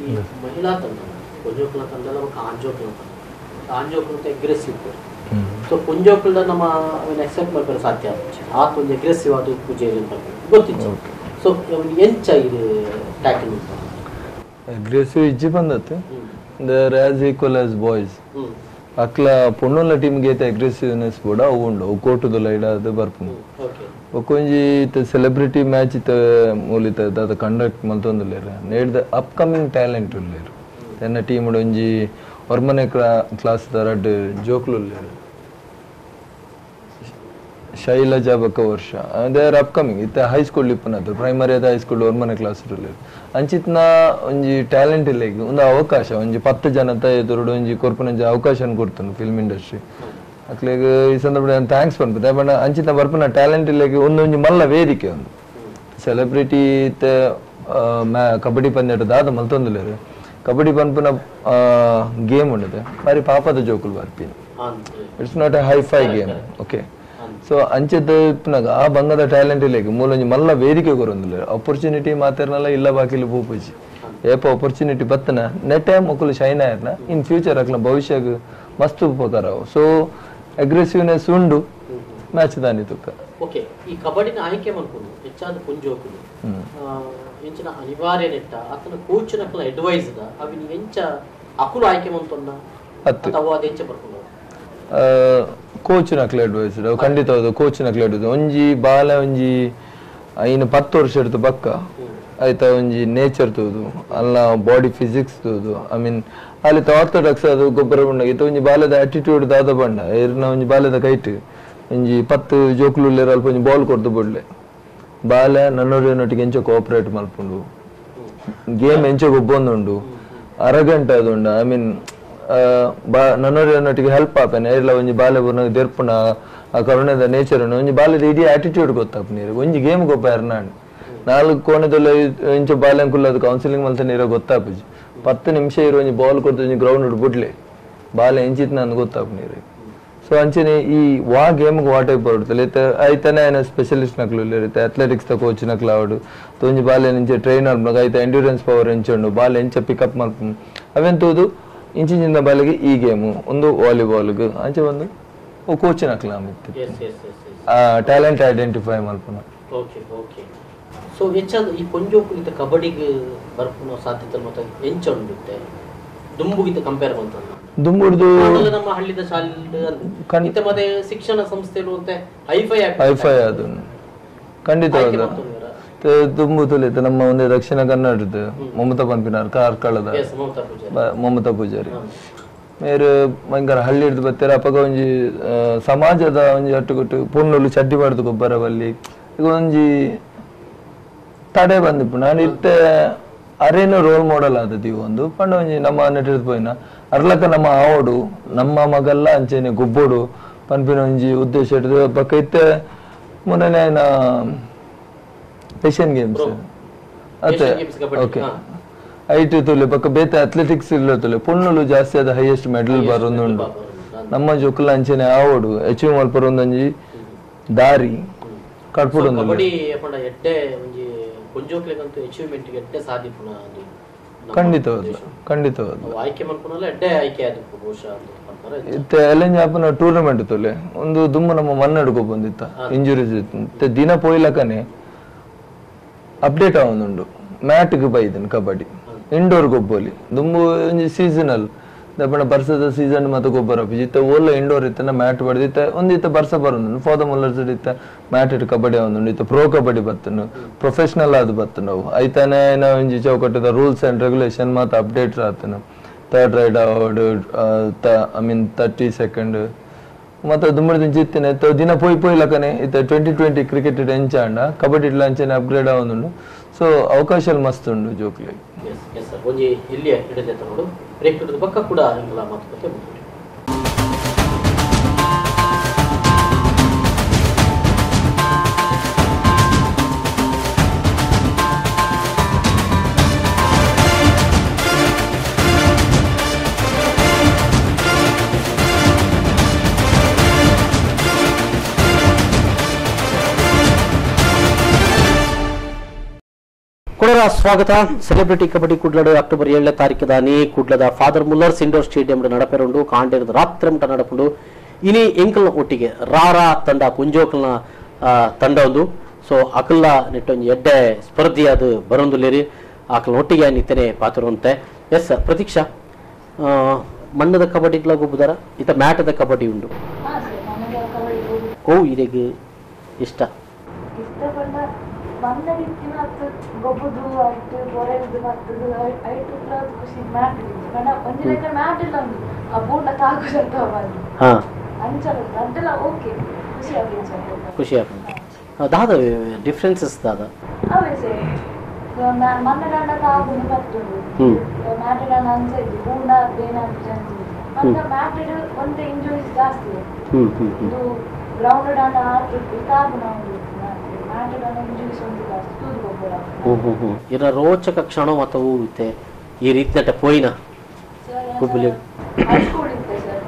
ಈ ಮಹಿಳಾ ತಂಡ ಪುಂಜೋಕುಲ ತಂಡ ನಮಗೆ ಆಂಜೋಕುಲ ಆಂಜೋಕುಲ ಅಗ್ರೆಸಿವ್ ಸೊ ಪುಂಜೋಕುಲ ನಮ್ಮ ಎಕ್ಸೆಪ್ಟ್ ಮಾಡ್ತಾರೆ ಸಾಧ್ಯ ಆತ ಒಂದು ಅಗ್ರೆಸಿವ್ ಆದ ಪೂಜೆ ಗೊತ್ತಿತ್ತು ಸೊ ಎಂಚ ಇದು ಟ್ಯಾಕಲ್ ಅಗ್ರೆಸಿವ್ ಇಜ್ಜಿ ಬಂದತ್ತೆ there as equal as boys ಅಕ್ಲ ಪೊಣ್ಣುಲ ಟೀಮ್ಗೆ ಐತೆ ಅಗ್ರೆಸಿವ್ನೆಸ್ ಕೂಡ ಅವು ಉಂಡು ಅವು ಕೋಟುದು ಲೈಡ್ ಅದು ಬರ್ಪುಂಡು ಒಂಜಿ ಸೆಲೆಬ್ರಿಟಿ ಮ್ಯಾಚ್ ಇತ್ತ ಮೂಲಿತ ಅದು ಕಂಡಕ್ಟ್ ಮಲ್ತೊಂದುಲ್ಲೇರು ನೇಡ್ ದ ಅಪ್ಕಮಿಂಗ್ ಟ್ಯಾಲೆಂಟ್ ಉಳ್ಳೇರು ಎನ್ನ ಟೀಮ್ ಒಂಜಿ ಹೊರ್ಮನೆ ಕ್ಲಾಸ್ ರಡ್ ಜೋಕ್ಲು ಉಳ್ಳೇರು ಶೈಲಜಾ ಬಕ್ಕ ವರ್ಷ ದೇ ಆರ್ ಅಪ್ಕಮಿಂಗ್ ಇತ್ತ ಹೈಸ್ಕೂಲ್ ಇಪ್ಪನದು ಪ್ರೈಮರಿ ಅದ ಹೈಸ್ಕೂಲ್ ಹೊರ್ಮನೆ ಕ್ಲಾಸ್ ಉಳ್ಳೇರು ಅಂಚಿತ್ನ ಒಂಜಿ ಟ್ಯಾಲೆಂಟ್ ಇಲ್ಲ ಈಗ ಒಂದು ಅವಕಾಶ ಒಂಜಿ 10 ಜನತ ಎದುರುಡು ಒಂಜಿ ಕೊರ್ಪುನಂಜಿ ಅವಕಾಶ ಕೊಡ್ತಾನು ಫಿಲ್ಮ್ ಇಂಡಸ್ಟ್ರಿ ಅಕ್ಲೆಗ್ ಈ ಸಂದರ್ಭ ಥ್ಯಾಂಕ್ಸ್ ಪನ್ಪುತ್ತೆ ಬಟ್ ಅಂಚಿತ ಬರ್ಪುನ ಟ್ಯಾಲೆಂಟ್ ಇಲ್ಲ ಒಂದೊಂಜಿ ಮಲ್ಲ ವೇದಿಕೆ ಒಂದು ಸೆಲೆಬ್ರಿಟಿ ಕಬಡ್ಡಿ ಪಂದ್ಯಟ ದಾದ ಮಲ್ತೊಂದುಲ್ಲೇರು ಕಬಡ್ಡಿ ಪನ್ಪುನ ಗೇಮ್ ಉಂಡದೆ ಬಾರಿ ಪಾಪದ ಜೋಕುಲು ಬರ್ಪಿನಿ it's not a hi-fi game okay so ಅಂಚೆದ ಇಪ್ಪನಾಗ ಆ ಬಂಗದ ಟ್ಯಾಲೆಂಟ್ ಇಲ್ಲ ಮೂಲೊಂಜಿ ಮಲ್ಲ ವೇದಿಕೆ ಕೊರೊಂದುಲ್ಲೆ ಅಪರ್ಚುನಿಟಿ ಮಾತಾರ್ನಲ್ಲ ಇಲ್ಲ ಬಾಕಿಲು ಪೂಪುಜಿ ಏಪ ಅಪರ್ಚುನಿಟಿ ಬತ್ತನ ನೆಟ್ ಟೈಮ್ ಮಕ್ಕಳು ಶೈನ್ ಆಯ್ರನ ಇನ್ ಫ್ಯೂಚರ್ ಅಕ್ಲ ಭವಿಷ್ಯಗ್ ಮಸ್ತ್ ಉಪಕಾರ ಅವು ಸೊ ಅಗ್ರೆಸಿವ್ನೆಸ್ ಉಂಡು ಮ್ಯಾಚ್ ದಾನಿ ತುಕ್ಕ ಓಕೆ ಈ ಕಬಡ್ಡಿನ ಆಯ್ಕೆ ಮಾಡ್ಕೊಂಡು ಹೆಚ್ಚಾದ ಪುಂಜೋಕುಲು ಎಂಚಿನ ಅನಿವಾರ್ಯ ನೆಟ್ಟ ಆತನ ಕೋಚ್ ನಕಲ ಅಡ್ವೈಸ್ ದ ಅವಿನ ಎಂಚ ಅಕುಲು ಆಯ್ಕೆ ಮಾಡ್ತೊಂಡ ಅಥವಾ ಅದ ಎಂಚ ಬರ್ಕೊಂಡು ಕೋಚ್ ನಕ್ಲೆ ಅಡ್ವೈಸ್ ಖಂಡಿತ ಹೌದು ಕೋಚ್ ನಕ್ಲೆ ಅಡ್ವೈಸ್ ಒಂಜಿ ಬಾಲ ಒಂಜಿ ಐನು 10 ವರ್ಷ ಇರ್ತು ಬಕ್ಕ ಆಯ್ತಾ ಒಂಜಿ ನೇಚರ್ ತೂದು ಅಲ್ಲ ಬಾಡಿ ಫಿಸಿಕ್ಸ್ ತೂದು ಐ ಮೀನ್ ಅಲ್ಲಿ ಆರ್ಥೋಡಾಕ್ಸ್ ಅದು ಗೊಬ್ಬರ ಬಂಡ ಇತ್ತ ಒಂಜಿ ಬಾಲದ ಆಟಿಟ್ಯೂಡ್ ದಾದ ಬಂಡ ಇರ್ನ ಒಂಜಿ ಬಾಲದ ಕೈಟ್ ಒಂಜಿ 10 ಜೋಕ್ಲುಲ್ಲೇರ ಅಲ್ಪ ಒಂಜಿ ಬಾಲ್ ಕೊಡ್ದು ಬಿಡ್ಲೆ ಬಾಲ ನನ್ನೊಟ್ಟಿಗೆ ಎಂಚ ಕೋಆಪರೇಟ್ ಮಲ್ಪುಂಡು ಗೇಮ್ ಎಂಚ ಗೊಬ್ಬೊಂದುಂಡು ಅರಗಂಟೆ ಅದುಂಡ ಐ ಮೀನ್ ನನ್ನೊಟ್ಟಿಗೆ ಹೆಲ್ಪ್ ಆಪೇನೆ ಇಲ್ಲ ಒಂಜಿ ಬಾಲೆ ಬುರ್ನ ದೆರ್ಪುನ ಆ ಕರುಣದ ನೇಚರ್ ಒಂಜಿ ಬಾಲದ ಇಡೀ ಆಟಿಟ್ಯೂಡ್ ಗೊತ್ತಾಪ ನೀರು ಒಂಜಿ ಗೇಮ್ ಗೊಬ್ಬ ಎರ್ನಾಡು 4 ಕೋಣದಲ್ಲಿ ಇಂಚ ಬಾಲೆಂಕುಲ್ಲ ಅದು ಕೌನ್ಸಿಲಿಂಗ್ ಮಲ್ತ ನೀರ ಗೊತ್ತಾಪುಜಿ 10 ನಿಮಿಷ ಇರೋ ಒಂಜಿ ಬಾಲ್ ಕೊಡ್ತು ಒಂಜಿ ಗ್ರೌಂಡ್ ಬಿಡ್ಲೆ ಬಾಲೆ ಎಂಚಿತ್ ನಾನು ಗೊತ್ತಾಪ ನೀರು ಸೊ ಅಂಚನೆ ಈ ವಾ ಗೇಮ್ಗೆ ವಾ ಟೈಪ್ ಬರ್ತಲ್ಲ ಐತನೇ ಏನ ಸ್ಪೆಷಲಿಸ್ಟ್ ನಕ್ಲು ಇರುತ್ತೆ ಅಥ್ಲೆಟಿಕ್ಸ್ ದ ಕೋಚ್ ನಕ್ಲು ಆವಡು ಒಂಜಿ ಬಾಲೆ ಇಂಚೆ ಟ್ರೈನರ್ ಐತ ಎಂಡ್ಯೂರೆನ್ಸ್ ಪವರ್ ಎಂಚುಂಡು ಬಾಲ್ ಎಂಚ ಪಿಕಪ್ ಮಲ್ಪು ಅವೆಂತೂದು ಇಂಚಿಂದ ಬಾಲಿಗೆ ಈ ಗೇಮು ಒಂದು ವಾಲಿಬಾಲ್ಗೆ ಅಂಚೆ ಒಂದು ಕೋಚ್ ನಕ್ಲ ಟ್ಯಾಲೆಂಟ್ ಐಡೆಂಟಿಫೈ ಮಲ್ಪುನ ಓಕೆ ಓಕೆ ಸೊ ಹೆಚ್ಚಾದ ಈ ಪುಂಜೋಕುಲಿತ ಕಬಡ್ಡಿಗೆ ಬರ್ಪುನ ಸಾಧ್ಯತೆ ಮತ್ತೆ ಎಂಚ ಉಂಡುತ್ತೆ ದುಂಬುಗಿತ ಕಂಪೇರ್ ಬಂತಂದ ದುಂಬುಡ್ದು ನಮ್ಮ ಹಳ್ಳಿದ ಶಾಲೆ ಮತ್ತೆ ಶಿಕ್ಷಣ ಸಂಸ್ಥೆಗಳು ಅಂತ ಹೈಫೈ ಅದು ಖಂಡಿತ ತುಂಬು ತುಲಿತ ನಮ್ಮ ಒಂದು ದಕ್ಷಿಣ ಕನ್ನಡದ ಮಮತಾ ಪಂಪಿನಾರ್ ಕಾರ್ಕಳದ ಮಮತಾ ಪೂಜಾರಿ ಮೇರು ಭಯಂಕರ ಹಳ್ಳಿ ಹಿಡಿದು ಬರ್ತಾರೆ ಅಪ್ಪಗ ಒಂಜಿ ಸಮಾಜದ ಒಂಜಿ ಅಟ್ಟುಗುಟ್ಟು ಪುಣ್ಣುಲು ಚಡ್ಡಿ ಮಾಡ್ದು ಗೊಬ್ಬರ ಬಲ್ಲಿ ಈಗ ಒಂಜಿ ತಡೆ ಬಂದಿಪ್ಪು ನಾನು ಇತ್ತೆ ಅರೇನು ರೋಲ್ ಮಾಡೆಲ್ ಆದದಿ ಒಂದು ಪಂಡ ಒಂಜಿ ನಮ್ಮ ನೆಟ್ಟಿರ್ದು ಪೋಯಿನ ಅರ್ಲಕ ನಮ್ಮ ಆವಡು ನಮ್ಮ ಮಗಲ್ಲ ಅಂಚೆನೆ ಗೊಬ್ಬೊಡು ಪನ್ಪಿನ ಒಂಜಿ ಉದ್ದೇಶ ಇಡ್ದು ಪಕ್ಕ ಇತ್ತೆ ಮೊನ್ನೆ ಏಷ್ಯನ್ ಗೇಮ್ಸ್ ಅತ್ತೆ ಓಕೆ ಐಟಿ ತುಲೆ ಪಕ್ಕ ಬೇತೆ ಅಥ್ಲೆಟಿಕ್ಸ್ ಇಲ್ಲ ತುಲೆ ಪುಣ್ಣುಲು ಜಾಸ್ತಿ ಆದ ಹೈಯೆಸ್ಟ್ ಮೆಡಲ್ ಬರೋದುಂಡು ನಮ್ಮ ಜೊಕ್ಕಲ ಅಂಚೆನೆ ಆವಡು ಅಚೀವ್ ಮಲ್ಪರ ಒಂದೊಂಜಿ ದಾರಿ ಕಡ್ಪುಡು ಖಂಡಿತವಾದ ಎಲೆಂಜ ಆಪನ ಟೂರ್ನಮೆಂಟ್ ತೊಲೆ ಒಂದು ದುಮ್ಮು ನಮ್ಮ ಮನ್ನಡ್ಕೊ ಬಂದಿತ್ತ ಇಂಜುರೀಸ್ ಇತ್ತು ದಿನ ಪೋಯ್ಲಕನೆ ಅಪ್ಡೇಟ್ ಆವೊಂದುಂಡು ಮ್ಯಾಟ್ಗೆ ಬೈದನ್ ಕಬಡ್ಡಿ ಇಂಡೋರ್ ಗೊಬ್ಬೊಲಿ ದುಂಬು ಒಂಜಿ ಸೀಸನಲ್ ದಪ್ಪನ ಬರ್ಸದ ಸೀಸನ್ ಮತ್ತೆ ಗೊಬ್ಬರ ಇತ್ತ ಓಲ್ಲ ಇಂಡೋರ್ ಇತ್ತನ ಮ್ಯಾಟ್ ಬಡ್ದಿತ್ತ ಒಂದಿತ್ತ ಬರ್ಸ ಬರೋದು ಫಾದ ಮುಲ್ಲರ್ಸ್ ಇತ್ತ ಮ್ಯಾಟ್ ಇಟ್ಟು ಕಬಡ್ಡಿ ಆವೊಂದುಂಡು ಇತ್ತ ಪ್ರೊ ಕಬಡ್ಡಿ ಬತ್ತನು ಪ್ರೊಫೆಷನಲ್ ಆದ್ ಬತ್ತನು ಐತಾನೆ ಒಂಜಿ ಚೌಕಟ್ಟದ ರೂಲ್ಸ್ ಅಂಡ್ ರೆಗ್ಯುಲೇಷನ್ ಮತ್ತೆ ಅಪ್ಡೇಟ್ ಆತನು third ride award I mean 30 second ಮತ್ತೆ ದುಮ್ಮಡಿ ಜಿತ್ತಿನ ದಿನ ಪೋಯಿ ಲಕ್ಕನೆ ಇತ್ತ 2020 ಕ್ರಿಕೆಟ್ ಎಂಚಾಂಡ ಕಬಡ್ಡಿ ಇಟ್ಲ ಅಂಚನೆ ಅಪ್ಗ್ರೇಡ್ ಆವೊಂದುಂಡು ಸೊ ಅವಕಾಶಗಳು ಮಸ್ತ್ ಉಂಡು ಜೋಕ್ಲೆ ಒಂಜಿ ಇಲ್ಲಿಯ ಹಿಡಿದೆ ನೋಡು ಬ್ರೇಕ್ ಪಕ್ಕ ಕೂಡ ಇಂಗ್ಲ ಮಾತುಕತೆ ಮುಂದುವರಿ. ಕೊಡರ ಸ್ವಾಗತ. ಸೆಲೆಬ್ರಿಟಿ ಕಬಡ್ಡಿ ಕುಡ್ಲಡು ಅಕ್ಟೋಬರ್ 7ನೇ ತಾರೀಕು ದಾನಿ ಕುಡ್ಲದ ಫಾದರ್ ಮುಲ್ಲರ್ಸ್ ಇಂಡೋರ್ ಸ್ಟೇಡಿಯಂ ನಡಪೆರುಂಡು ಕಾಂಡೇರದ ರಾತ್ರಿ ಮುಟ ನಡಪುಂಡು ಇನಿ ಎಂಕಲ್ನ ಒಟ್ಟಿಗೆ ರಾರಾ ತಂಡ ಕುಂಜೋಕಲ್ನ ತಂಡ ಒಂದು ಸೊ ಅಕಲ್ನ ನೆಟ್ಟೊಂದು ಎಡ್ಡೆ ಸ್ಪರ್ಧಿ ಅದು ಬರೊಂದುಲ್ಲೇರಿ ಆಕಲ್ನ ಒಟ್ಟಿಗೆ ನಿತ್ಯನೆ ಪಾತ್ರವಂತೆ. ಎಸ್ ಪ್ರತೀಕ್ಷಾ, ಮಣ್ಣದ ಕಬಡ್ಡಿಗಳ ಗೊಬ್ಬುದಾರ ಇತ್ತ ಮ್ಯಾಟದ ಕಬಡ್ಡಿ ಉಂಡು ಓ ಇದಕ್ಕೆ ಇಷ್ಟ ಗೊಬ್ಬುದು ಆಯ್ತು ಬೊರೆದು ಮತ್ತದು ಆಯ್ತು ಖುಷಿ ಮ್ಯಾಟ್ ಒಂದ್ ಲೆಕ್ಕ ಮ್ಯಾಟ್ ಇಲ್ಲ ಒಂದು ಆ ಬೂಟ ಕಾಗುದಂತ ಅಂಚಲ ಅದೆಲ್ಲ ಓಕೆ ಖುಷಿ ಆಗ್ತದೆ. ದಾದ ಡಿಫ್ರೆನ್ಸಸ್ ದಾದ ಅವೇ ಸೇ ಮಣ್ಣಗಂಡ ಕಾಗುದು ಮತ್ತದು ಮ್ಯಾಟಗಂಡ ಅನ್ಸೈದು ಬೂಡ ಬೇನ ಮತ್ತೆ ಮ್ಯಾಟೆಡ್ ಒಂದೇ ಇಂಜುರೀಸ್ ಜಾಸ್ತಿ ಇದು ಗ್ರೌಂಡ್ ಆಟ ಆಡ್ತಿತ್ತು ಕಾಗು ನಾವು ಇರ ರೋಚಕ ಕ್ಷಣ ಮತ್ತವು ಇತ್ತೆ ಈ ರೀತಿ ನಟ ಪೋಯಿನ ಕುಬ್ಬಲಿ ಹೈಸ್ಕೂಲ್ ಇತ್ತು ಸರ್.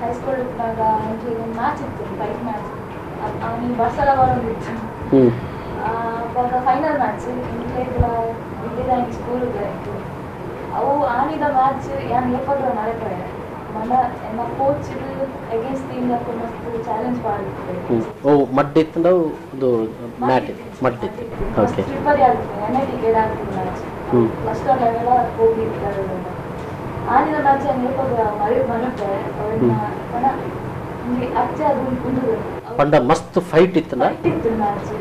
ಹೈಸ್ಕೂಲ್ ಇದ್ದಾಗ ಮ್ಯಾಚ್ ಇತ್ತು, ಫೈಟ್ ಮ್ಯಾಚ್ ನೀವು ಬರ್ಸಲ ಬರೋದಿತ್ತು. ಅವಾಗ ಫೈನಲ್ ಮ್ಯಾಚ್ ಇದ್ದಿದ್ದ ಸ್ಕೂಲ್ ಇತ್ತು. ಅವು ಆನಿದ ಮ್ಯಾಚ್ ಯಾನ್ ಏಪದ್ರ ನಡಪೆ మన ఎన్న కోచ్ అగైన్స్ టీమ్ లకు మస్తు ఛాలెంజ్ ಮಾಡಿದ್ರು. ಓ ಮಡ್ ಇತ್ತು ಒಂದು ಮ್ಯಾಟ್ ಮಡ್ ಇತ್ತು. ಓಕೆ ಟ್ರಿಪಲ್ ಆಗುತ್ತೆ ಎನ್ಐಟಿ ಗೇಡ್ ಆಗ್ತಿಲ್ಲ ಮ್ಯಾಚ್ ಫಸ್ಟ್ ಲೆವೆಲ್ ಹೋಗಿದ್ದಾರೆ. ಆನಿನ ಮ್ಯಾಚ್ ಏಪದ್ರ ಮರಿ ಬರುತ್ತೆ ಅವನ್ನ ಪಣ ಇಲ್ಲಿ ಅಚ್ಚೆ ಅದು ಕುಂದು ಪಂಡ ಮಸ್ತ್ ಫೈಟ್ ಇತ್ತಲ್ಲ ಇತ್ತು ಮ್ಯಾಚ್.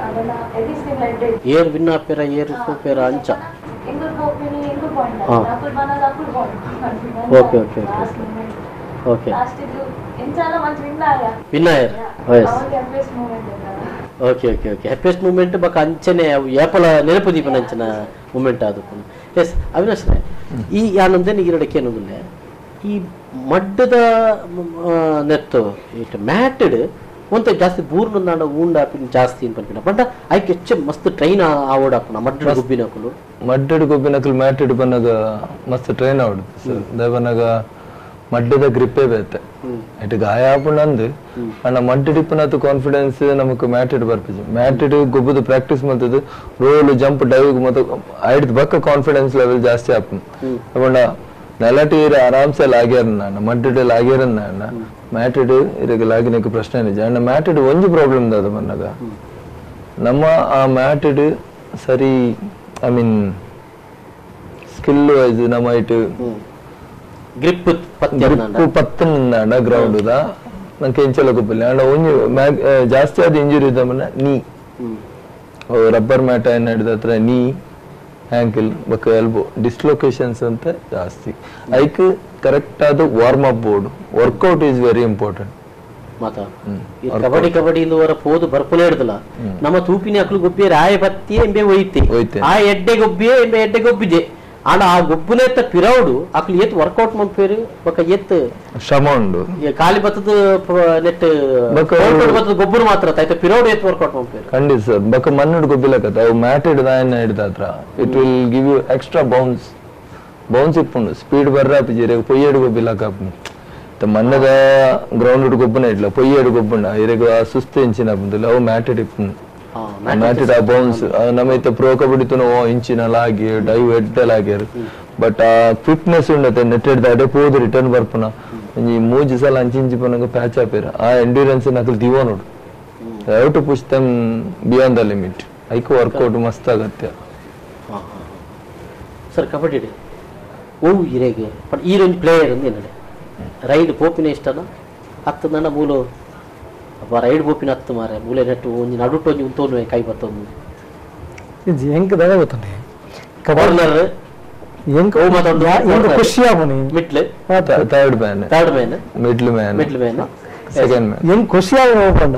ಅದನ್ನ ಅಗೈನ್ಸ್ಟ್ ಟೀಮ್ ಲೈಟ್ ಏರ್ ವಿನ್ ಆಪೇರ ಏರ್ ಸೂಪೇರ ಅಂಚ ಎಂಗು ಕೋಪಿನಿ ಎಂಗು ಪಾಯಿಂಟ್ ಅಕುಲ್ ಬನದ ಅಕುಲ್ point. Okay okay okay last ಇದು ಎಂಚಾಲ ಮಂಚ ವಿನ್ ಆಯ yes happiest moment okay okay okay happiest moment ಬಕ ಅಂಚನೆ ಏಪಲ ನೆನಪು ದೀಪನ ಅಂಚನ ಮೂಮೆಂಟ್ ಅದು. ಎಸ್ ಅವಿನಾಶ್ ಈ ಆನಂದ ನೀಗಿರಡಕ್ಕೆ ಅನ್ನೋದಿಲ್ಲ ಈ ಮಡ್ಡದ ನೆತ್ತು ಇಟ್ ಮ್ಯಾಟೆಡ್ ಒಂತ ಜಾಸ್ತಿ ಬೂರ್ನ ನಾಡ ಊಂಡ ಜಾಸ್ತಿ ಅನ್ಪನ್ಪಿನ ಬಟ್ ಐಕ್ ಹೆಚ್ಚು ಮಸ್ತ್ ಟ್ರೈನ್ ಆವೋಡಾಪನ ಮಡ್ಡ ಗುಬ್ಬಿನಕಲು ಮಡ್ಡಡ್ ಗೊಬ್ಬಿನಕಲ್ ಮ್ಯಾಟೆಡ್ ಬನ್ನಗ ಮಸ್ತ್ ಟ್ರೈನ್ ಆವಡುದು ಸರ್ ದವನಗ ಮಡ್ಡದ ಗ್ರಿಪ್ಪೇ ಬೇತೆ ಇಟ್ ಗಾಯ ಆಪುಂಡು ಅಣ್ಣ ಮಡ್ಡಿಡಿಪ್ಪನತ್ತು ಕಾನ್ಫಿಡೆನ್ಸ್ ನಮಕ್ ಮ್ಯಾಟೆಡ್ ಬರ್ಪಿಜು ಮ್ಯಾಟೆಡ್ ಗೊಬ್ಬುದು ಪ್ರಾಕ್ಟೀಸ್ ಮಲ್ತದು ರೋಲ್ ಜಂಪ್ ಡೈವ್ ಮತ್ತು ಐಡ್ ಬಕ್ಕ ಕಾನ್ಫಿಡೆನ್ಸ್ ಲೆವೆಲ್ ಜಾಸ್ತಿ ಆಪುಂಡು ಅಪಂಡ ನೆಲಟೀರ ಆರಾಮ್ಸೆ ಲಾಗ್ಯಾರ ಅಣ್ಣ ಮಡ್ಡಿಡ್ ಲಾಗ್ಯಾರ ಅಣ್ಣ ಮ್ಯಾಟೆಡ್ ಇರಗೆ ಲಾಗಿನಕ್ಕೆ ಪ್ರಶ್ನೆ ನಿಜ ಅಣ್ಣ ಮ್ಯಾಟೆಡ್ ಒಂಜಿ ಪ್ರಾಬ್ಲಮ್ ದಾದ ಬನ್ನಗ ನಮ್ಮ ಆ ಮ್ಯಾಟೆಡ್ ಸರಿ ಐ ಮೀನ್ ಸ್ಕಿಲ್ ವೈಸ್ ನಮ್ಮ ಇಟ್ಟು ಗ್ರಿಪ್ ಪತ್ತನ ಗ್ರೌಂಡ್ ನಂಗೆ ಎಂಚಲ ಗೊತ್ತಿಲ್ಲ ಅಂಡ ಒಂಜಿ ಜಾಸ್ತಿ ಆದ ಇಂಜುರಿ ಇದ್ದಮ್ಮನ ನೀ ರಬ್ಬರ್ ಮ್ಯಾಟ್ ಏನ್ ಹಿಡಿದ ಹತ್ರ ನೀ ಆಂಕಲ್ ಬಕ್ಕ ಎಲ್ಬೋ ಡಿಸ್ಲೊಕೇಶನ್ಸ್ ಅಂತ ಜಾಸ್ತಿ ಐಕ್ ಕರೆಕ್ಟ್ ಆದ ವಾರ್ಮ್ ಅಪ್ ಬೋರ್ಡ್ ವರ್ಕೌಟ್ ಈಸ್ ವೆರಿ ಇಂಪಾರ್ಟೆಂಟ್ ಮಾತಾ ಕಬಡ್ಡಿ ಕಬಡ್ಡಿ ಇಂದುವರ ಪೋದು ಬರ್ಪುಲೇ ಹಿಡ್ದಲ್ಲ ನಮ್ಮ ತೂಪಿನ ಅಕ್ಲು ಗೊಬ್ಬಿ ರಾಯ ಬತ್ತಿ ಎಂಬೆ ಒಯ್ತೆ ಆ ಎಡ್ಡೆ ಗೊಬ್ಬಿಯೇ ಎಂಬೆ ಎಡ್ಡೆ ಗೊಬ್ಬಿದೆ ಆಂಡ ಆ ಗೊಬ್ಬುನ ಎತ್ತ ಪಿರೌಡು ಅಕ್ಲು ಎತ್ ವರ್ಕೌಟ್ ಮಂಪೇರು ಬಕ ಎತ್ ಶ್ರಮ ಉಂಡು ಖಾಲಿ ಬತ್ತದ ನೆಟ್ ಬತ್ತದ ಗೊಬ್ಬರು ಮಾತ್ರ ಆಯ್ತು ಪಿರೌಡು ಎತ್ ವರ್ಕೌಟ್ ಮಂಪೇರು ಖಂಡಿತ ಸರ್ ಬಕ ಮಣ್ಣು ಗೊಬ್ಬಿಲಕತ್ತ ಅವು ಮ್ಯಾಟ್ ಹಿಡ್ದ ಹಿಡ್ದ ಹತ್ರ it will give you extra bounce ಇಪ್ಪುಂಡು ಸ್ಪೀಡ್ ಬರ್ರ ಪಿಜಿರೆ ಪೊಯ್ಯಡು ಗೊಬ್ಬಿಲಕ ಮಣ್ಣದ ಗ್ರೌಂಡ್ ಗೊಬ್ಬನ ಇಡ್ಲ ಪೊಯ್ಯಡು ಗೊಬ್ಬುಂಡ ಇರೆಗ ಸುಸ್ತು ಇಂಚಿನ ಬಂದಿಲ್ಲ ಅವು ಮ್ಯಾಟ್ ಇಪ್ಪುಂಡು ಮ್ಯಾಟೆಡ್ ಆ ಬೌನ್ಸ್ ನಮ್ಮ ಇತ್ತ ಪ್ರೋ ಕಬಡ್ಡಿ ತುನ ಇಂಚಿನ ಲಾಗಿ ಡೈವ್ ಎಡ್ಡಲ್ ಆಗ್ಯಾರ ಬಟ್ ಆ ಫಿಟ್ನೆಸ್ ಉಂಡತೆ ನೆಟ್ ಹಿಡ್ದ ಅಡೆ ಪೋದು ರಿಟರ್ನ್ ಬರ್ಪುನ ಒಂಜಿ ಮೂಜಿ ಸಲ ಅಂಚಿ ಪನಗ ಪ್ಯಾಚ್ ಆಪೇರ ಆ ಎಂಡ್ಯೂರೆನ್ಸ್ ನಕಲ್ ದಿವ ನೋಡು have to push them beyond the limit ಐಕ್ ವರ್ಕೌಟ್ ಮಸ್ತ್ ಆಗತ್ಯ ಸರ್ ಕಬಡ್ಡಿ ಓ ಇರೆಗೆ ಬಟ್ ಈ ರೇಂಜ್ ಪ್ಲೇಯರ್ ಅಂದೇನಡೆ ರೈಡ್ ಪೋಪಿನ ಇಷ್ಟನ ಹತ್ತು ನನ್ನ ಮೂಲು ಅಪ್ಪ ರೈಡ್ ಪೋಪಿನ ಹತ್ತು ಮಾರೆ ಮೂಲೆ ನೆಟ್ಟು ಒಂಜಿ ನಡುಟ್ಟು ಒಂಜಿ ಉಂತೋನು ಕೈ ಬತ್ತೊಂದು ಇದು ಹೆಂಗ್ ದಾಗ ಗೊತ್ತಂడి ಕಾರ್ನರ್ ಹೆಂಗ್ ಓ ಮಾತಾಡೋದು ಹೆಂಗ್ ಖುಷಿ ಆಗುನಿ middle third man third man middle man middle man second man ಹೆಂಗ್ ಖುಷಿಯಾಗಿ ಹೋಗ್ಕೊಂಡ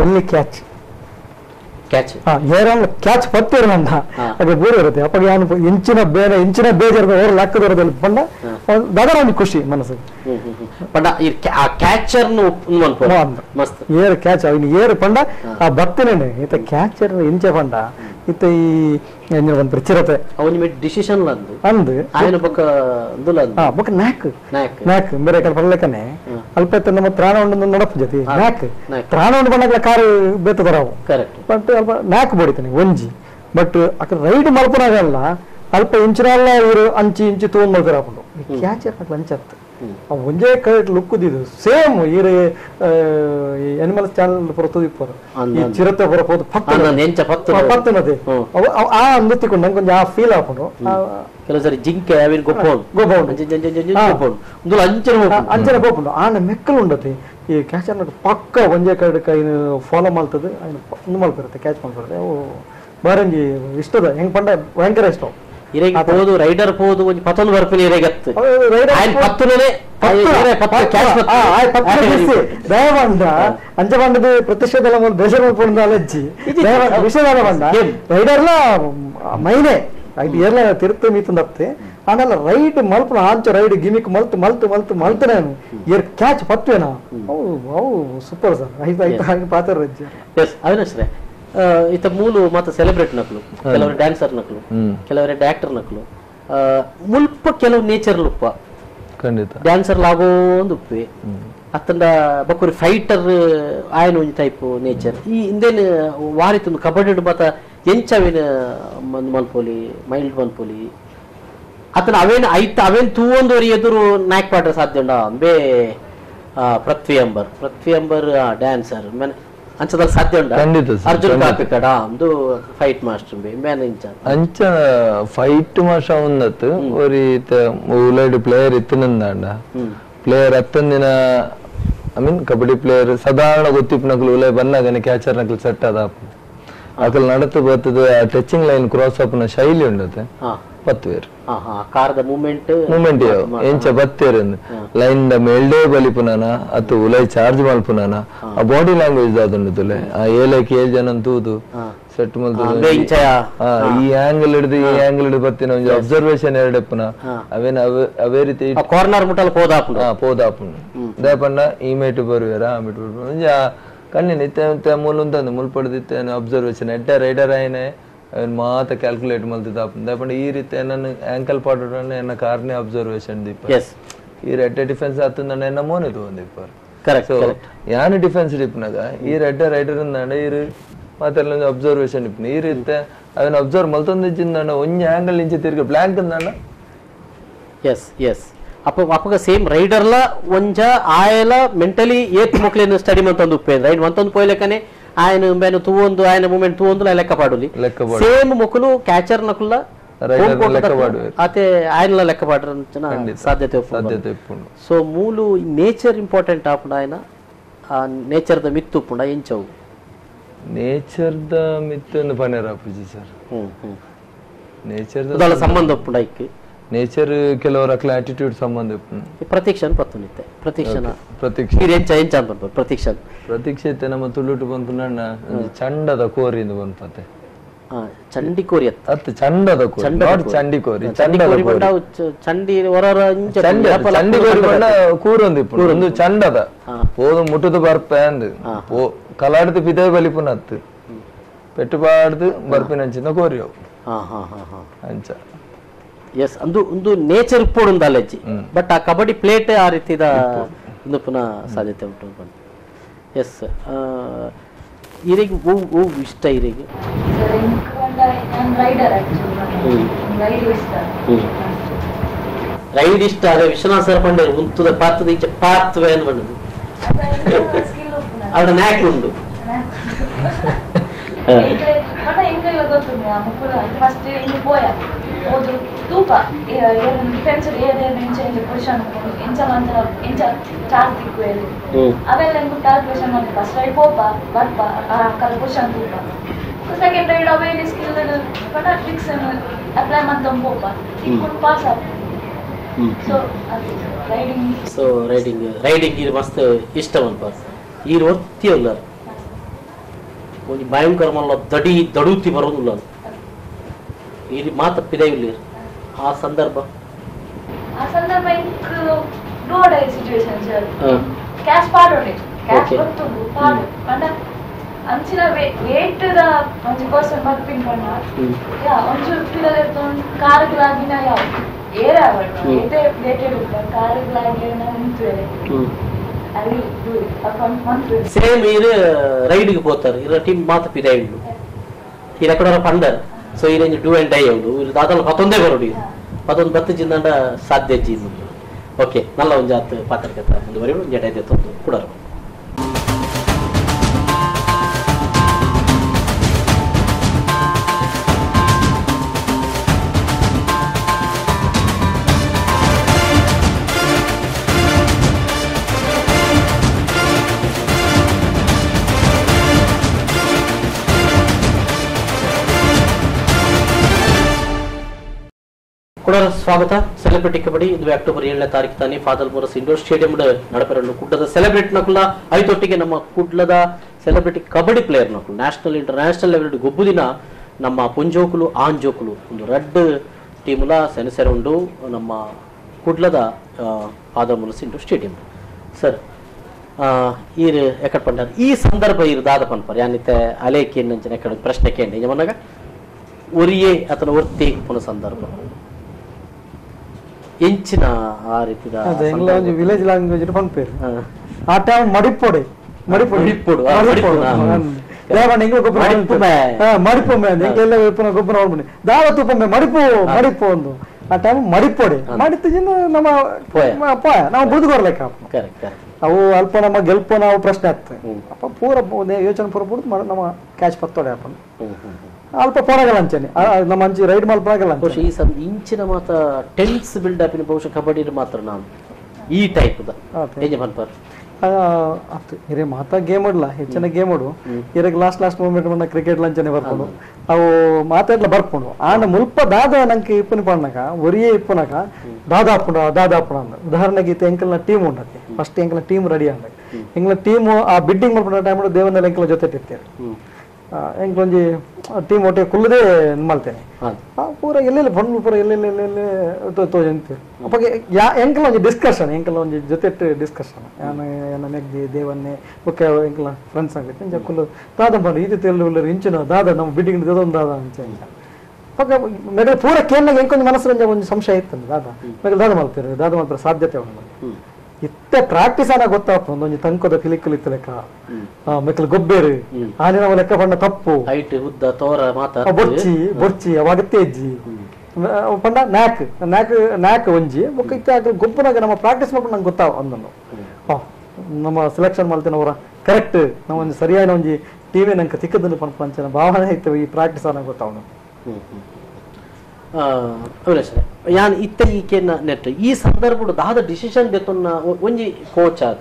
ಒಳ್ಳೆ ಕ್ಯಾಚ್ ಕ್ಯಾಚ್ ಏರಲ್ಲ ಕ್ಯಾಚ್ ಪತ್ತಿರಂದ ಅದೇ ಬೂರು ಇರುತ್ತೆ ಅಪ್ಪ ಏನು ಇಂಚಿನ ಬೇಜಾರದ ಅವ್ರು ಲೆಕ್ಕದವರದಲ್ಲಿ ಬಂದ ದಗರ ಒಂದು ಖುಷಿ ಮನಸ್ಸಿಗೆ ಪಂಡ ಆ ಕ್ಯಾಚರ್ನು ಮಸ್ತ್ ಏರ್ ಕ್ಯಾಚ್ ಅವನು ಏರ್ ಪಂಡ ಆ ಬತ್ತನೇನೆ ಈತ ಕ್ಯಾಚರ್ ಇಂಚೆ ಪಂಡ ಈತ ಈ ಒಂದು ಪ್ರಚಿರತೆ ಅವನಿ ಮೇಲೆ ಡಿಸಿಷನ್ ಅಂದು ఆయన ಬೊಕ್ಕ ಬೊಕ್ಕ ನಾಕ್ ಬೇರೆ ಕಡೆ ಬರ್ಲಿಕ್ಕನೆ ಅಲ್ಪ ನಮ್ಮ ತ್ರಾಣ ಉಂಡು ನಡಪು ಜೊತೆ ನಾಕ್ ತ್ರಾಣ ಉಂಡು ಬಂದಾಗ ಕಾರು ಬೇತದರಾವು ಬಟ್ ಅಲ್ಪ ನಾಕ್ ಬೋಡಿತಾನೆ ಒಂಜಿ ಬಟ್ ಅక్కడ ರೈಡ್ ಮಲ್ಪನಾಗಲ್ಲ ಅಲ್ಪ ಇಂಚಿನಲ್ಲ ಇವರು ಅಂಚಿ ಇಂಚಿ ತಗೊಂಡ್ ಮಲ್ಕರಾಪುಂಡು ಕ್ಯಾಚರ್ ಅಟ್ಲ ಅಂಚತ್ತು ಒಂದೇ ಕರೆಕ್ಟ್ ಲುಕ್ಕುದಿದು ಸೇಮ್ ಈರ ಅನಿಮಲ್ಸ್ ಚಾನಲ್ ಪುರತುದು ಇಪ್ಪರು ಈ ಚಿರತೆ ಪುರಪೋದು ಪತ್ತನದೆ ಆ ಅಂದುತ್ತಿಕೊಂಡು ನಂಗೆ ಕೊಂಚ ಆ ಫೀಲ್ ಆಪುಂಡು ಕೆಲವು ಸರಿ ಜಿಂಕೆ ಅವಿನ ಅಂಚನೆ ಹೋಗ್ಪುಂಡು ಆನ ಮೆಕ್ಕಲು ಉಂಡತಿ ಈ ಕ್ಯಾಚರ್ ಪಕ್ಕ ಒಂದೇ ಕಡೆ ಕೈ ಫಾಲೋ ಮಾಡ್ತದೆ ಒಂದು ಮಲ್ಪಿರುತ್ತೆ ಕ್ಯಾಚ್ ಮಾಡ್ಬಿಡುತ್ತೆ ಅವು ಬಾರಂಜಿ ಇಷ್ಟದ ಹೆಂಗ್ ಪಂಡ ಭಯಂಕರ ಇಷ್ಟ ಇರೆಗೆ ಹೋದು ರೈಡರ್ ಹೋದು ಒಂದು ಪತ್ತೊಂದು ಬರ್ಪಿನ ಇರೆಗತ್ತು ಪತ್ತನೇ ದಯವಂಡ ಅಂಚ ಬಂಡದ ಪ್ರತಿಷ್ಠೆಲ್ಲ ಬೇಸರ ಮಾಡ್ಕೊಂಡು ಅಲಜ್ಜಿ ವಿಷಯದ ಬಂದ ರೈಡರ್ಲ ಮೈನೆ ಅದು ಎಲ್ಲ ತಿರುತ್ತು ಮೀತಂದಪ್ತೆ ಆಮೇಲೆ ರೈಡ್ ಮಲ್ಪನ ಆಂಚ ರೈಡ್ ಗಿಮಿಕ್ ಮಲ್ತನೆ ಏರ್ ಕ್ಯಾಚ್ ಪತ್ವೇನಾ ಅವು ಸೂಪರ್ ಸರ್ ಐದು ಹಾಗೆ ಪಾತ್ರ ರಜ್ಜಿ ಅವಿನಾಶ್ರೇ ಇತ್ತ ಮೂಲು ಮತ್ತೆ ಸೆಲೆಬ್ರೇಟ್ ನಕಲು ಕೆಲವರು ಡ್ಯಾನ್ಸರ್ ನಕಲು ಕೆಲವರ ಆಕ್ಟರ್ ನಕಲು ಮುಲ್ಪ ಕೆಲವು ನೇಚರ್ ಲುಪ್ಪ ಖಂಡಿತ ಡ್ಯಾನ್ಸರ್ ಲಾಗೋ ಒಂದು ಉಪ್ಪೆ ಅತ್ತಂದ ಬಕ್ಕೂರಿ ಫೈಟರ್ ಆಯನ ಒಂದು ಟೈಪ್ ನೇಚರ್ ಈ ಹಿಂದೇನು ವಾರಿತು ಕಬಡ್ಡಿ ಮತ್ತ ಎಂಚವೇನ ಮಲ್ಪೋಲಿ ಮೈಲ್ಡ್ ಮಲ್ಪೋಲಿ ಅತನ ಅವೇನು ಐತ ಅವೇನು ತೂವೊಂದವರಿ ಎದುರು ನಾಯಕ್ ಪಾಡ್ರೆ ಸಾಧ್ಯ ಉಂಡ ಬೇ ಪೃಥ್ವಿ ಅಂಬರ್ ಡ್ಯಾನ್ಸರ್ ಅಂಚದಲ್ಲಿ ಸಾಧ್ಯ ಉಂಡ ಅರ್ಜುನ್ ಕಾಪಿಕಡ ಒಂದು ಫೈಟ್ ಮಾಸ್ಟರ್ ಮೇನ್ ಅಂಚ ಫೈಟ್ ಮಾಸ್ಟರ್ ಒಂದತ್ತು ஒரு ಉಲೈಡ್ ಪ್ಲೇಯರ್ ಇತ್ತನಂದಾಂಡ ಪ್ಲೇಯರ್ ಅತ್ತಂದಿನ ಐ ಮೀನ್ ಕಬಡ್ಡಿ ಪ್ಲೇಯರ್ ಸಾಧಾರಣ ಗೊತ್ತಿಪ್ಪನಕಲು ಉಲೈ ಬನ್ನಾಗನೆ ಕ್ಯಾಚರ್ ನಕಲು ಸೆಟ್ ಅದ ಅಕಲ್ ನಡತು ಬರ್ತದೆ ಟಚಿಂಗ್ ಲೈನ್ ಕ್ರಾಸ್ ಅಪ್ನ ಶೈಲಿ ಉಂಡತೆ ಪತ್ವೇರ್ ಕಾರದ ಮೂಮೆಂಟ್ ಎಂಚ ಬತ್ತೇರ್ ಲೈನ್ ದ ಮೇಲ್ಡೇ ಬಲಿಪುನಾನ ಅತ್ತು ಉಲೈ ಚಾರ್ಜ್ ಮಲ್ಪುನಾನ ಆ ಬಾಡಿ ಲ್ಯಾಂಗ್ವೇಜ್ ದಾದುಂಡು ತುಲೆ ಆ ಏಲಕ್ಕೆ 7 ಜನ ತೂದು ಸೆಟ್ ಮಲ್ತುದು ಈ ಆಂಗಲ್ ಹಿಡಿದು ಈ ಆಂಗಲ್ ಹಿಡಿದು ಬರ್ತೀನಿ ಒಂದು ಅಬ್ಸರ್ವೇಷನ್ ಎರಡೆಪ್ಪನ ಅವೇನ ಅವೇ ರೀತಿ ಕಾರ್ನರ್ ಮುಟ್ಟಲ್ ಪೋದಾಪುಂಡು ದಯಪಂಡ ಈ ಮೇಟು ಬರುವೇರ ಆ ಮೇಟು ಬರುವೇರ ಕಣ್ಣಿನ ಇತ್ತ ಮೂಲುಂತಂದು ಮುಲ್ಪಡ್ದಿತ್ತೆ ಅಬ್ಸರ್ವೇಷನ್ ಎಡ್ಡ ರೈಡರ್ ಆಯ್ನೆ ಅವನ್ ಮಾತ ಕ್ಯಾಲ್ಕುಲೇಟ್ ಮಲ್ತಿದ್ದ ದಯಪಂಡ ಈ ರೀತಿ ನನ್ನ ಆಂಕಲ್ ಪಾಡು ಎನ್ನ ಕಾರ್ನೇ ಅಬ್ಸರ್ವೇಷನ್ ದೀಪ ಈ ರೆಡ್ಡ ಡಿಫೆನ್ಸ್ ಆತಂದ ಎನ್ನ ಮೋನಿದು ಒಂದಿಪ್ಪ ಸೊ ಯಾನು ಡಿಫೆನ್ಸ್ ಡಿಪ್ನಾಗ ಈ ರೆಡ್ಡ ರೈಡರ್ ಅಂದ ಇರು ಮಾತೆಲ್ಲ ಅಬ್ಸರ್ವೇಷನ್ ಇಪ್ನ ಈ ರೀತಿ ಅವನ್ ಅಬ್ಸರ್ವ್ ಮಲ್ತೊಂದಿಜ್ಜಿಂದ ಒಂಜಿ ಆಂಗಲ್ ಇಂಚೆ ತಿರ್ಗಿ ಬ್ಲಾಂಕ್ ಅಂದ ಅಪ್ಪಗ ಸೇಮ್ ರೈಡರ್ಲ ಒಂಜ ಆಯಲ ಮೆಂಟಲಿ ಏತ್ ಮುಕ್ಲೇನು ಸ್ಟಡಿ ಮಂತೊಂದು ಉಪ್ಪೇನ್ ರೈಡ್ ಮಂತೊಂದು ಪೋಯ್ಲೆಕನೆ ఆయన మేను తూవొందు ఆయన మూమెంట్ తూవొందు లెక్క పాడులి సేమ్ ముకులు క్యాచర్ నకుల అతే ఆయన లెక్క పాడరంచన సాధ్యత ఉప్పుడు సో మూలు నేచర్ ఇంపార్టెంట్ ఆపుండ ఆయన ఆ నేచర్ ದ ಮಿತ್ತು ಉಪ್ಪುಂಡ ಎಂಚವು నేచర్ ದ ಮಿತ್ತು ಪನೆರ ಪೂಜಿ ಸರ್ నేచర్ ದ ಸಂಬಂಧ ಉಪ್ಪುಂಡ ಇಕ್ಕೆ ನೇಚರ್ ಕೆಲವರ ಆಟಿಟ್ಯೂಡ್ ಸಂಬಂಧ ಪ್ರತೀಕ್ಷನ್ ಪತ್ತುನಿತ್ತೆ ಪ್ರತೀಕ್ಷೆ ನಮ್ಮ ತುಳುಟು ಬಂದ್ಪುಣ್ಣ ಚಂಡದ ಕೋರಿಂದ ಬಂದ್ಪತ್ತೆ ಚಂಡಿ ಕೋರಿ ಅತ್ತ ಚಂಡದ ಕೋರಿ ಚಂಡಿ ಕೋರಿ ಚಂಡಿ ಚಂಡಿ ಕೋರಿ ಬಂಡ ಕೂರೊಂದಿಪ್ಪು ಒಂದು ಚಂಡದ ಹೋದು ಮುಟ್ಟುದು ಬರ್ಪೆ ಅಂದ್ ಕಲಾಡ್ದು ಪಿದೇ ಬಲಿಪುನತ್ತು ಪೆಟ್ಟುಪಾಡ್ದು ಬರ್ಪಿನಂಚಿನ ಕೋರಿಯವು ಅಂಚ ಎಸ್ ಒಂದು ನೇಚರ್ ಇಪ್ಪೋಡು ಅಲೆಜ್ಜಿ ಬಟ್ ಆ ಕಬಡ್ಡಿ ಪ್ಲೇಟ್ ಆ ರೀತಿದ ಒಂದು ಪುನಃ ಸಾಧ್ಯತೆ ಉಂಟು ಎಸ್ ಇರಿಗೆ ಹೂ ಇಷ್ಟ ಇರಿಗೆ ರೈಡ್ ಇಷ್ಟ ಅದೇ ವಿಶ್ವನಾಥ್ ಸರ್ ಪಂಡೆ ಉಂತದ ಪಾತ್ರದ ಈಚೆ ಪಾತ್ವೆ ಅನ್ಬಂಡದು ಅವಳ ನ್ಯಾಕ್ ಉಂಡು ಹೋದ್ರು ತೂಪ ಡಿಫೆನ್ಸ್ ಪೊಸಿಷನ್ ಎಂಚ ಮಂತ್ರ ಎಂಚ ಚಾರ್ಜ್ ತಿಕ್ಕು ಅವೆಲ್ಲ ಕ್ಯಾಲ್ಕುಲೇಷನ್ ಮಾಡಿ ಫಸ್ಟ್ ರೈಡ್ ಪೋಪ ಬರ್ಪ ಕಲ್ ಪೊಸಿಷನ್ ತೂಪ ಸೆಕೆಂಡ್ ರೈಡ್ ಅವೇಲಿ ಸ್ಕಿಲ್ ಟ್ರಿಕ್ಸ್ ಅಪ್ಲೈ ಮಾಡ್ತಾ ಪೋಪ ತಿಕ್ಕೊಂಡು ಪಾಸ್ ಆಗ ಸೊ ರೈಡಿಂಗ್ ಸೊ ರೈಡಿಂಗ್ ಇದು ಮಸ್ತ್ ಇಷ್ಟ ಅನ್ಪ ಈ ಒತ್ತಿ ಅಲ್ಲ ಒಂದು ಭಯಂಕರ ಮಲ್ಲ ದಡೂತಿ ಬರೋದಿಲ್ಲ ಈ ಮಾತ ಪಿದೆಯಿಲ್ಲ ಆ ಸಂದರ್ಭ ಇಂಕ್ ನೋಡ ಸಿಚುವೇಶನ್ ಸರ್ ಕ್ಯಾಶ್ ಪಾಡೋಡೆ ಕ್ಯಾಶ್ ಗೊತ್ತುಂಡು ಪಾಡು ಪಂಡ ಅಂಚಿನ ವೇಟ್ ದ ಒಂಜಿ ಪರ್ಸನ್ ಬರ್ಪಿನ್ ಪಂಡ ಯಾ ಒಂಚೂರು ಪಿದಲೆತ್ತೊಂಡು ಕಾರುಗಳಾಗಿನ ಯಾವ ಏರ ಏತೆ ರಿಲೇಟೆಡ್ ಉಂಟ ಕಾರುಗಳಾಗಿ ನಿಂತುವೆ ಅಲ್ಲಿ ಮಂತ್ರಿ ಸೇಮ್ ಇದು ರೈಡ್ಗೆ పోతారు ఇర టీమ్ మాత పిదైండు ఇది ఎక్కడ పండర్ సో ఈ రేంజ్ డూ అండ్ డై అవుడు ఇది దాదాపు 11 బరోడి 11 ಬತ್ತು ಜಿಂದಂಡ ಸಾಧ್ಯ ಜೀನ್ ಓಕೆ ನಲ್ಲ ಒಂದು ಜಾತ್ ಪಾತ್ರಕತೆ ಮುಂದುವರಿಯೋಣ ಜಡೈತೆ ತಂದು ಕೊಡರು ಸ್ವಾಗತ ಸೆಲೆಬ್ರಿಟಿ ಕಬಡ್ಡಿ ಇದು ಅಕ್ಟೋಬರ್ 7ನೇ ತಾರೀಕು ತಾನೇ ಫಾದರ್ ಮುಲ್ಲರ್ಸ್ ಇಂಡೋರ್ ಸ್ಟೇಡಿಯಂ ನಡಪೆರಲು ಕುಡ್ಲದ ಸೆಲೆಬ್ರಿಟಿ ನಕುಲ ಐತೊಟ್ಟಿಗೆ ನಮ್ಮ ಕುಡ್ಲದ ಸೆಲೆಬ್ರಿಟಿ ಕಬಡ್ಡಿ ಪ್ಲೇಯರ್ ನಕುಲು ನ್ಯಾಷನಲ್ ಇಂಟರ್ನ್ಯಾಷನಲ್ ಲೆವೆಲ್ ಗೊಬ್ಬು ದಿನ ನಮ್ಮ ಪುಂಜೋಕುಲು ಆಂಜೋಕುಲು ಒಂದು ರೆಡ್ ಟೀಮ್ಲ ಸೆನೆಸೆರೆ ಉಂಡು ನಮ್ಮ ಕುಡ್ಲದ Father Muller's indoor stadium sir ಈರು ಎಕಡ್ ಪಂಡ ಈ ಸಂದರ್ಭ ಇರು ದಾದ ಪನ್ಪರ್ ಯಾನಿತ್ತೆ ಅಲೇಕಿ ನಂಚಿನ ಎಕಡ ಪ್ರಶ್ನೆ ಕೇಂದ್ರ ಮನಗ ಒರಿಯೇ ಅಥವಾ ಒರ್ತಿ ಪುನಃ ಸಂದರ್ಭ ಎಂಚಿನ ಆ ರೀತಿದ ಅದೇ ಎಂಗ್ಲ ಒಂದು ವಿಲೇಜ್ ಲ್ಯಾಂಗ್ವೇಜ್ ಪನ್ಪೇರು ಆ ಟೈಮ್ ಮಡಿಪೊಡೆ ಮಡಿಪೊಡು ದೇವಣ್ಣ ಎಂಗ್ಲ ಗೊಬ್ಬರ ಮಡಿಪೊಮ್ಮೆ ಅಂದ ಎಂಗ್ಲೆಲ್ಲ ವೆಪ್ಪನ ಗೊಬ್ಬರ ನೋಡ್ಬಂಡಿ ದಾವ ತುಪ್ಪೊಮ್ಮೆ ಮಡಿಪು ಒಂದು ಆ ಟೈಮ್ ಮಡಿಪೊಡೆ ಮಡಿತಿಜಿನ ನಮ್ಮ ಪೋಯ ನಾವು ಬುಡ್ದುಗೋರ್ ಲೆಕ್ಕ ಅವು ಅಲ್ಪ ನಮ್ಮ ಗೆಲ್ಪು ನಾವು ಪ್ರಶ್ನೆ ಆಗ್ತದೆ ಅಪ್ಪ ಪೂರ ಯೋಚನೆ ಪೂರ ಬಿಡುದು ನಮ್ಮ ಕ್ಯಾಚ್ ಪತ್ತೋಡೆ ಅಪ್ಪನ ಅಲ್ಪ ಪೋರಾಗಲ್ಲ ಅಂಚನೆ ನಮ್ಮ ಅಂಚಿ ರೈಡ್ ಮಲ್ಪರಾಗಲ್ಲ ಈ ಇಂಚಿನ ಮಾತ ಟೆನ್ಸ್ ಬಿಲ್ಡ್ ಅಪ್ ಬಹುಶಃ ಕಬಡ್ಡಿ ಮಾತ್ರ ನಾನು ಈ ಟೈಪ್ ಹಿರೇ ಮಾತಾ ಗೇಮ್ ಆಡ್ಲ ಹೆಚ್ಚಿನ ಗೇಮ್ ಆಡು ಇರಾಗ ಲಾಸ್ಟ್ ಮೂಮೆಂಟ್ ಬಂದ ಕ್ರಿಕೆಟ್ ಲಂಚನೆ ಬರ್ಕೊಂಡು ಅವು ಮಾತಾಡ್ಲ ಬರ್ಕೊಂಡು ಆನ ಮುಲ್ಪ ದಾದ ನಂಗೆ ಇಪ್ಪನಿ ಪಣ್ಣಕ ಒರಿಯೇ ಇಪ್ಪನಕ ದಾದಾಪುಣ ಅಂದ ಉದಾಹರಣೆಗೆ ಎಂಕಲ್ನ ಟೀಮ್ ಉಂಡತ್ತೆ ಫಸ್ಟ್ ಎಂಕಲ್ನ ಟೀಮ್ ರೆಡಿ ಅಂದ ಎಂಕಲ್ನ ಟೀಮ್ ಆ ಬಿಡ್ಡಿಂಗ್ ಮಾಡ್ಕೊಂಡ ಟೈಮ್ ದೇವನಲ್ಲಿ ಎಂಕಲ ಜೊತೆ ಇರ್ತೇವೆ ಎಂಕೊಂಜಿ ಟೀಮ್ ಒಟ್ಟಿಗೆ ಕುಲ್ಲದೆ ಮಲ್ತೇನೆ ಪೂರ ಎಲ್ಲೆಲ್ಲಿ ಬಂದು ಪೂರ ಎಲ್ಲೆಲ್ಲಿ ತೋಜಂತೀವಿ ಅಪ್ಪಗೆ ಎಂಕಲ ಒಂಜಿ ಡಿಸ್ಕಷನ್ ಎಂಕಲ ಒಂಜಿ ಜೊತೆ ಡಿಸ್ಕಷನ್ ಏನ ನೆಗ್ದಿ ದೇವನ್ನೇ ಓಕೆ ಎಂಕಲ ಫ್ರೆಂಡ್ಸ್ ಆಗತ್ತೆ ಇಂಚ ಕುಲ್ಲು ದಾದ ಬಂದು ಇದು ತೆಲ್ಲು ಇಂಚಿನ ದಾದ ನಮ್ಮ ಬಿಡ್ಡಿಂಗ್ ದೇದೊಂದು ದಾದ ಅಂಚ ಇಂಚ ಪಕ್ಕ ಮೆಗಲ್ ಪೂರ ಕೇಳಿನಾಗ ಎಂಕೊಂಜಿ ಮನಸ್ಸಲ್ಲಿ ಒಂದು ಸಂಶಯ ಇತ್ತು ದಾದ ಮೆಗಲ್ ದಾದ ಮಲ್ತಾರೆ ಸಾಧ್ಯತೆ ಉಂಟು ಇತ್ತ ಪ್ರಾಕ್ಟೀಸ್ ಆನ ಗೊತ್ತಾಪ ಒಂದೊಂದು ತಂಕದ ಕಿಲಿಕ್ಕಲು ಇತ್ತ ಲೆಕ್ಕ ಮೆಕ್ಕಲು ಗೊಬ್ಬೇರು ಆನಿನ ಲೆಕ್ಕ ಪಂಡ ತಪ್ಪು ಹೈಟ್ ಉದ್ದ ತೋರ ಮಾತ ಬೊರ್ಚಿ ಅವಾಗ ತೇಜ್ಜಿ ಪಂಡ ನ್ಯಾಕ್ ಒಂಜಿ ಬೊಕ್ಕ ಇತ್ತ ಗೊಬ್ಬನಾಗ ನಮ್ಮ ಪ್ರಾಕ್ಟೀಸ್ ಮಾಡ್ಕೊಂಡು ನಂಗೆ ಗೊತ್ತಾವ ಅಂದನು ನಮ್ಮ ಸೆಲೆಕ್ಷನ್ ಮಾಡ್ತೇನೆ ಅವರ ಕರೆಕ್ಟ್ ನಾವು ಒಂದು ಸರಿಯಾದ ಒಂಜಿ ಟಿವಿ ನಂಗೆ ತಿಕ್ಕದನ್ನು ಪಂಚನ ಭಾವನೆ ಐತೆ ಈ ಪ್ರಾಕ್ಟೀಸ್ ಆನ ಗೊತ್ತಾವನು ಸರ್ ಯಾನ್ ಇತ್ತ ಈಕೆ ನೆಟ್ ಈ ಸಂದರ್ಭ ದಾದ ಡಿಸಿಷನ್ ದೆತ್ತೊನ್ನ ಒಂಜಿ ಕೋಚ್ ಆದ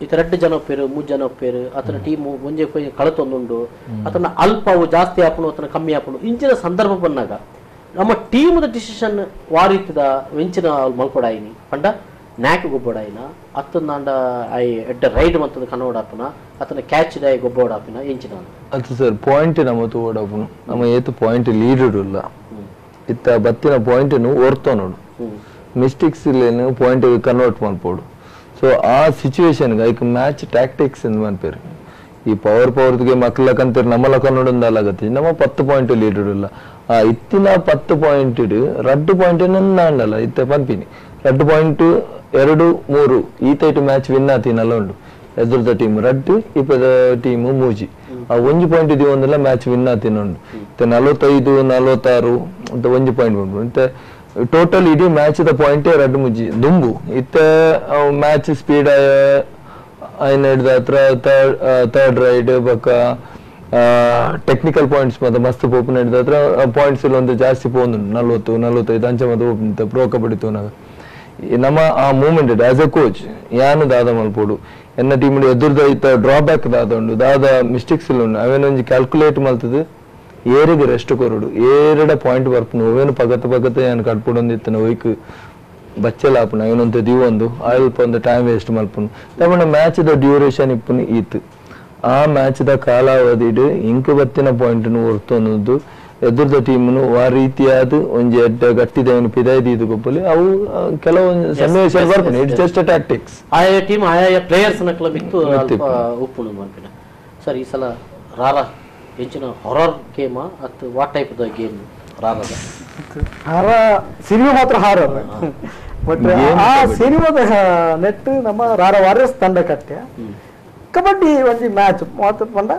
ಇತ 2 ಜನ ಒಪ್ಪೇರು 3 ಜನ ಒಪ್ಪೇರು ಅತನ ಟೀಮು ಒಂಜೆ ಕಳತೊಂದುಂಡು ಅತನ ಅಲ್ಪ ಅವು ಜಾಸ್ತಿ ಆಪುನು ಅತನ ಕಮ್ಮಿ ಆಪುನು ಇಂಚಿನ ಸಂದರ್ಭ ಬಂದಾಗ ನಮ್ಮ ಟೀಮ್ದ ಡಿಸಿಷನ್ ವಾರೀತಿದ ವೆಂಚಿನ ಮಲ್ಕೊಡಾಯಿನಿ ಪಂಡ ನ್ಯಾಕ್ ಗೊಬ್ಬೊಡಾಯಿನ ಅತ್ತಂದಾಂಡ ಐ ಎಡ್ಡ ರೈಡ್ ಮತ್ತದ ಕನ್ನೋಡಾಪುನ ಅತನ ಕ್ಯಾಚ್ ಡೈ ಗೊಬ್ಬೊಡಾಪಿನ ಎಂಚಿನ ಅದು ಸರ್ ಪಾಯಿಂಟ್ ನಮ್ಮದು ಓಡಾಪುನು ನಮ್ಮ ಏತು ಪಾಯಿಂಟ್ ಲೀಡರ್ ಇಲ್ಲ ಇತ್ತ ಬತ್ತಿನ ಪಾಯಿಂಟ್ ಓರ್ತೋ ನೋಡು ಮಿಸ್ಟೇಕ್ಸ್ ಇಲ್ಲೇನು ಪಾಯಿಂಟ್ ಕನ್ವರ್ಟ್ ಮಾಡ್ಬೋದು ಸೊ ಆ ಸಿಚುವೇಶನ್ ಐಕ್ ಮ್ಯಾಚ್ ಟ್ಯಾಕ್ಟಿಕ್ಸ್ ಎಂದು ಮನ್ಪೇರು ಈ ಪವರ್ಗೆ ಮಕ್ಕಳಕ್ಕಂತೀರಿ ನಮ್ಮಲ್ಲ ಕನ್ನಡೊಂದಲ್ಲಾಗತ್ತೆ ನಮ್ಮ 10 ಪಾಯಿಂಟ್ ಲೀಡರ್ ಇಲ್ಲ ಆ ಇತ್ತಿನ 10 ಪಾಯಿಂಟ್ ರಡ್ಡು ಪಾಯಿಂಟ್ ನಂದಲ್ಲ ಇತ್ತ ಪಂಪಿನಿ ರಡ್ಡು ಪಾಯಿಂಟ್ 2-3 ಈತೈಟು ಮ್ಯಾಚ್ ವಿನ್ ಆತೀನಲ್ಲ ಉಂಡು ಎದುರ್ದ ಟೀಮ್ ರಡ್ಡು ಇಪ್ಪದ ಟೀಮ್ ಮೂಜಿ ಆ 1 ಪಾಯಿಂಟ್ ಇದು ಒಂದೆಲ್ಲ ಮ್ಯಾಚ್ ವಿನ್ ಆತೀನುಂಡು ಇತ್ತ 45-46 ಅಂತ 1 ಪಾಯಿಂಟ್ ಉಂಟು ಇಂತ ಟೋಟಲ್ ಇಡೀ ಮ್ಯಾಚ್ ದ ಪಾಯಿಂಟ್ ರಡ್ಡು ಮುಜ್ಜಿ ದುಂಬು ಇತ್ತ ಮ್ಯಾಚ್ ಸ್ಪೀಡ್ ಐನ ಹಿಡ್ದ ಹತ್ರ ಥರ್ಡ್ ರೈಡ್ ಬೊಕ್ಕ ಟೆಕ್ನಿಕಲ್ ಪಾಯಿಂಟ್ಸ್ ಮತ್ತೆ ಮಸ್ತ್ ಪೋಪುನ ಹಿಡ್ದ ಹತ್ರ ಪಾಯಿಂಟ್ಸ್ ಇಲ್ಲ ಒಂದು ಜಾಸ್ತಿ ಪೋಂದು 40-45 ಅಂಚ ಮತ್ತೆ ಪ್ರೋ ಕಬಡ್ಡಿ ತೋನಾಗ ನಮ್ಮ ಆ ಮೂಮೆಂಟ್ ಆಸ್ ಎ ಕೋಚ್ ಯಾನು ದಾದ ಮಲ್ಪೋಡು ಎನ್ನ ಟೀಮ್ ಎದುರ್ದ ಇತ್ತ ಡ್ರಾಬ್ಯಾಕ್ ದಾದ ಉಂಡು ದಾದ ಮಿಸ್ಟೇಕ್ಸ್ ಇಲ್ಲ ಉಂಡು ಅವೇನೊಂಜಿ ಕ್ಯಾಲ್ಕುಲೇಟ್ ಮಲ್ತದು ಏರಿಗೆ ರೆಸ್ಟ್ ಕೊರಡು ಏರಡ ಪಾಯಿಂಟ್ ಬರ್ಪುನು ಅವೇನು ಪಗತ ಏನು ಕಟ್ಪುಡೊಂದಿತ್ತನ ಒಯ್ಕ್ ಬಚ್ಚಲ ಆಪುನ ಏನೊಂದು ದಿವೊಂದು ಅಲ್ಪ ಒಂದು ಟೈಮ್ ವೇಸ್ಟ್ ಮಲ್ಪುನು ತಮ್ಮನ ಮ್ಯಾಚ್ ದ ಡ್ಯೂರೇಷನ್ ಇಪ್ಪುನು ಈತ್ ಆ ಮ್ಯಾಚ್ ದ ಕಾಲಾವಧಿಡ್ ಇಂಕ ಬತ್ತಿನ ಪಾಯಿಂಟ್ ಹೊರ್ತೊಂದು ಎದುರ್ದ ಟೀಮ್ನು ಆ ರೀತಿಯಾದ ಒಂಜಿ ಗಟ್ಟಿದ ಪಿದಾಯ್ದು ಇದು ಗೊಬ್ಬಲಿ ಅವು ಕೆಲವೊಂದು ಸನ್ನಿವೇಶ ಬರ್ಪುನು ಇಟ್ಸ್ ಜಸ್ಟ್ ಟ್ಯಾಕ್ಟಿಕ್ಸ್ ಆಯಾ ಟೀಮ್ ಆಯಾ ಪ್ಲೇಯರ್ಸ್ ನಕ್ಲ ಬಿತ್ತು ಉಪ್ಪುನು ಮನ್ಪಿನ ಸರ್ ಈ ಸಲ ರಾರಾ ಹೆಚ್ಚಿನ ಹಾರರ್ ಗೇಮ್ ಅಥವಾ ವಾಟ್ ಟೈಪ್ ದ ಗೇಮ್ ರಾರದ ಸಿನಿಮಾ ಮಾತ್ರ ಹಾರರ್ ಬಟ್ ಆ ಸಿನಿಮಾದ ನೆಟ್ ನಮ್ಮ ರಾರ ವಾರಿಯರ್ಸ್ ತಂಡ ಕಟ್ಟೆ ಕಬಡ್ಡಿ ಒಂಜಿ ಮ್ಯಾಚ್ ಮಾತ್ರ ಪಂಡ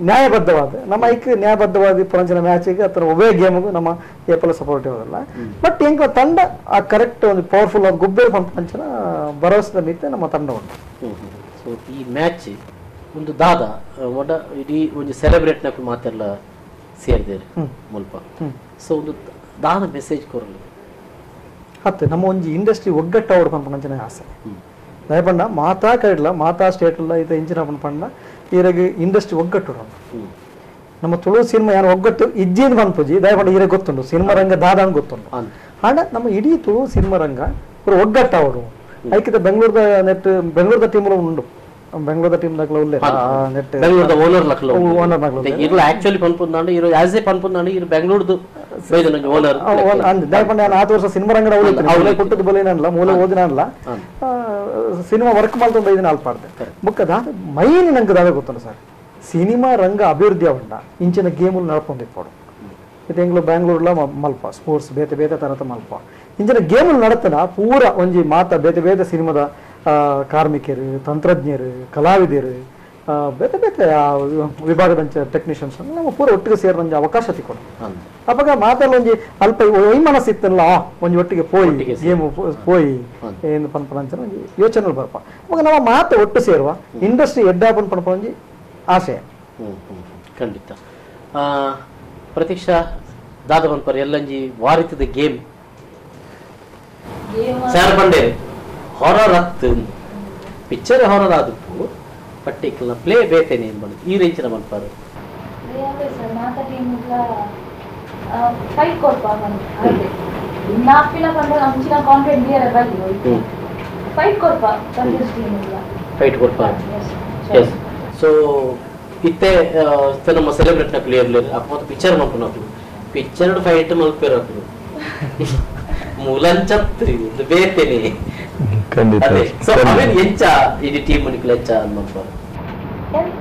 ನ್ಯಾಯಬದ್ಧವಾದ ನಮ್ಮ ಐಕ್ ನ್ಯಾಯಬದ್ಧವಾದ ಪರಂಚಿನ ಮ್ಯಾಚಿಗೆ ಅಥವಾ ಒಬ್ಬೇ ಗೇಮ್ಗೂ ನಮ್ಮ ಏಪಲ ಸಪೋರ್ಟ್ ಇರೋದಿಲ್ಲ ಬಟ್ ಹೆಂಗ ತಂಡ ಆ ಕರೆಕ್ಟ್ ಒಂದು ಪವರ್ಫುಲ್ ಆಗಿ ಗುಬ್ಬೆ ಪಂಚನ ಭರವಸೆ ಮಿತ್ತೆ ನಮ್ಮ ತಂಡ ಉಂಟು ಸೊ ಈ ಮ್ಯಾಚ್ ಒಂದು ದಾದ ಒಡ ಇಡೀ ಒಂದು ಸೆಲೆಬ್ರೇಟ್ ನಕ್ಕು ಮಾತೆಲ್ಲ ಸೇರಿದೇರಿ ಮುಲ್ಪ ಸೊ ಒಂದು ದಾದ ಮೆಸೇಜ್ ಕೊರಲು ಹತ್ತೆ ನಮ್ಮ ಒಂಜಿ ಇಂಡಸ್ಟ್ರಿ ಒಗ್ಗಟ್ಟು ಅವ್ರು ಪಂಪಂಚನೆ ಆಸೆ ದಯಪಂಡ ಮಾತಾ ಕೈಡ್ಲ ಮಾತಾ ಸ್ಟೇಟ್ ಇಲ್ಲ ಇದು ಇಂಚಿನ ಪಂಡ ಈರಗೆ ಇಂಡಸ್ಟ್ರಿ ಒಗ್ಗಟ್ಟು ನಮ್ಮ ತುಳು ಸಿನಿಮಾ ಏನು ಒಗ್ಗಟ್ಟು ಇಜ್ಜಿನ ಪಂಪುಜಿ ದಯಪಂಡ ಈರಗೆ ಗೊತ್ತುಂಡು ಸಿನಿಮಾ ರಂಗ ದಾದ ಗೊತ್ತುಂಡು ಆಂಡ ನಮ್ಮ ಇಡೀ ತುಳು ಸಿನಿಮಾ ರಂಗ ಇವರು ಒಗ್ಗಟ್ಟು ಅವರು ಐಕಿತ ಬೆಂಗಳೂರದ ನೆಟ್ ಬೆಂಗಳೂರದ ಟೀಮ್ ಉಂಡು ಬೆಂಗಳೂರದ ಟೀಮ್ ದಾಖಲ ಉಲ್ಲೆ ನೆಟ್ ಬೆಂಗಳೂರದ ಓನರ್ ಲಕ್ಲ ಓನರ್ ದಾಖಲ ಇರ್ಲ ಆಕ್ಚುಲಿ ಪನ್ಪುಂದಾಂಡ ಇರೋ ಆಸ್ ಎ ಪನ್ಪುಂದಾಂಡ ಇರು ಬೆಂಗಳೂರದು ಓನರ್ ದಯಪಂಡ ನಾನು 4 ವರ್ಷ ಸಿನಿಮಾ ರಂಗಡ ಅವಳೆ ಕೊಟ್ಟದ್ದು ಬಲೇನಲ್ಲ ಮೂಲೆ ಓದಿನಲ್ಲ ಸಿನಿಮಾ ವರ್ಕ್ ಮಾಡ್ಕೊಂಡು ಇದನ್ನ ಅಲ್ಪಾಡ್ದೆ ಬುಕ್ಕ ದಾದ ಮೈನ್ ನಂಗೆ ದಾದ ಗೊತ್ತಲ್ಲ ಸರ್ ಸಿನಿಮಾ ರಂಗ ಅಭಿವೃದ್ಧಿ ಅವಂಡ ಇಂಚಿನ ಗೇಮುలు ನಡ್ಕೊಂಡಿಪ್ಪಡು ಇದು ಎಂಗ್ಳು ಬ್ಯಾಂಗ್ಳೂರ್ಲ ಮಲ್ಪ ಸ್ಪೋರ್ಟ್ಸ್ ಬೇತೆ ಬೇತೆ ತರತ ಮಲ್ಪ ಇಂಚಿನ ಗೇಮುలు ನಡತನ ಪೂರ ಒಂಜಿ ಮಾತ ಬೇತೆ ಬೇತೆ ಸಿನಿಮಾದ ಕಾರ್ಮಿಕರು ತಂತ್ರಜ್ಞರು ಕಲಾವಿದರು ಬೇತೆ ಬೇತೆ ವಿಭಾಗದ ಟೆಕ್ನಿಷಿಯನ್ಸ್ ನಮ್ಮ ಪೂರ ಒಟ್ಟಿಗೆ ಸೇರಿದ ಅವಕಾಶ ತಿಕ್ಕೊಂಡು ಅವಾಗ ಮಾತೆಲ್ಲ ಒಂಜಿ ಅಲ್ಪ ವೈಮನಸ್ ಇತ್ತಲ್ಲ ಒಂಜಿ ಒಟ್ಟಿಗೆ ಪೋಯಿ ಗೇಮ್ ಪೋಯಿ ಏನು ಪನ್ಪನಂಚನ ಒಂಜಿ ಯೋಚನೆ ಬರ್ಪ ಅವಾಗ ನಾವು ಮಾತೆ ಒಟ್ಟು ಸೇರುವ ಇಂಡಸ್ಟ್ರಿ ಎಡ್ಡಾಪನ್ ಪನ್ಪ ಒಂಜಿ ಆಶಯ ಖಂಡಿತ ಪ್ರತೀಕ್ಷಾ ದಾದ ಪನ್ಪರ್ ಎಲ್ಲಂಜಿ ವಾರಿತದ ಗೇಮ್ ಸಾರ್ ಬಂಡೆ ಹಾರರ್ ಹತ್ತು ಪಿಕ್ಚರ್ ಹಾರರ್ ಆದಪ್ಪು ಪರ್ಟಿಕ್ಯುಲರ್ ಪ್ಲೇ ಬೇತೇನೆ ಏನು ಮಾಡೋದು ಈ ರೇಂಜಿನ ಮನ್ಪಾರು ಫೈಟ್ ಕೊಡ್ಪ ನಾಪಿನ ಬಂದ ಅಂಚಿನ ಕಾಂಟೆಂಟ್ ಬಿಯರ ಬಲ್ಲಿ ಫೈಟ್ ಕೊಡ್ಪ ಫೈಟ್ ಕೊಡ್ಪ ಎಸ್ ಸೊ ಇತ್ತೆ ನಮ್ಮ ಸೆಲೆಬ್ರೇಟ್ ನ ಕ್ಲಿಯರ್ ಅಪ್ಪ ಪಿಕ್ಚರ್ ಮಲ್ಪನ ಪಿಕ್ಚರ್ ಫೈಟ್ ಮಲ್ಪೇರ ಮೂಲಂಚತ್ರಿ ಇದು ಬೇತೇನೆ ಖಂಡಿತ ಸೊ ಅವೇನ್ ಎಂಚ ಇಡಿ ಟೀಮ್ ನಿಕ್ಲ ಎಂಚ ಅನ್ನೋದು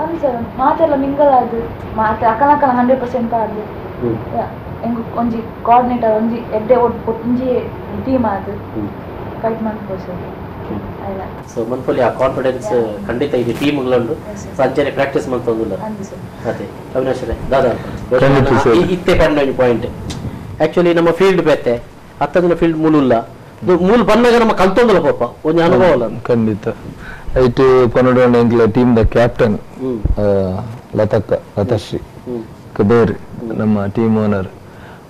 ಅನ್ಸರ್ ಮಾತೆಲ್ಲ ಮಿಂಗಲ್ ಆದು ಮಾತೆ ಅಕಲಕಲ 100% ಆದು ಎಂಗು ಒಂಜಿ ಕೋಆರ್ಡಿನೇಟರ್ ಒಂಜಿ ಎಡ್ಡೆ ಒಂಜಿ ಟೀಮ್ ಆದು ಫೈಟ್ ಮಾಡ್ಬೋದು ಅಲ್ಲ ಸೊ ಮನ್ಪಲ್ಲಿ ಆ ಕಾನ್ಫಿಡೆನ್ಸ್ ಖಂಡಿತ ಇದೆ ಟೀಮ್ಗಳು ಸಂಜೆ ಪ್ರಾಕ್ಟೀಸ್ ಮಾಡ್ತೋದಿಲ್ಲ ಅದೇ ಅವಿನಾಶ್ ರೇ ದಾದಾ ಇತ್ತೆ ಪಂಡ ಪಾಯಿಂಟ್ ಆಕ್ಚುಲಿ ನಮ್ಮ ಫೀಲ್ಡ್ ಬೇತೆ ಹತ್ತದಿನ ಫೀಲ್ಡ್ ಮೂಲಲ್ಲ ಮೂಲ ಬಂದಾಗ ನಮ್ಮ ಕಲ್ತೊಂದಲ್ಲ ಪಾಪ ಒಂದು ಅನುಭವ ಅಲ್ಲ ಖಂಡಿತ ಐಟು ಪನ್ನಡ ಎಂಕ್ಲ ಟೀಮ್ ದ ಕ್ಯಾಪ್ಟನ್ ಲತಶ್ರೀ ಕಬೇರ್ ನಮ್ಮ ಟೀಮ್ ಓನರ್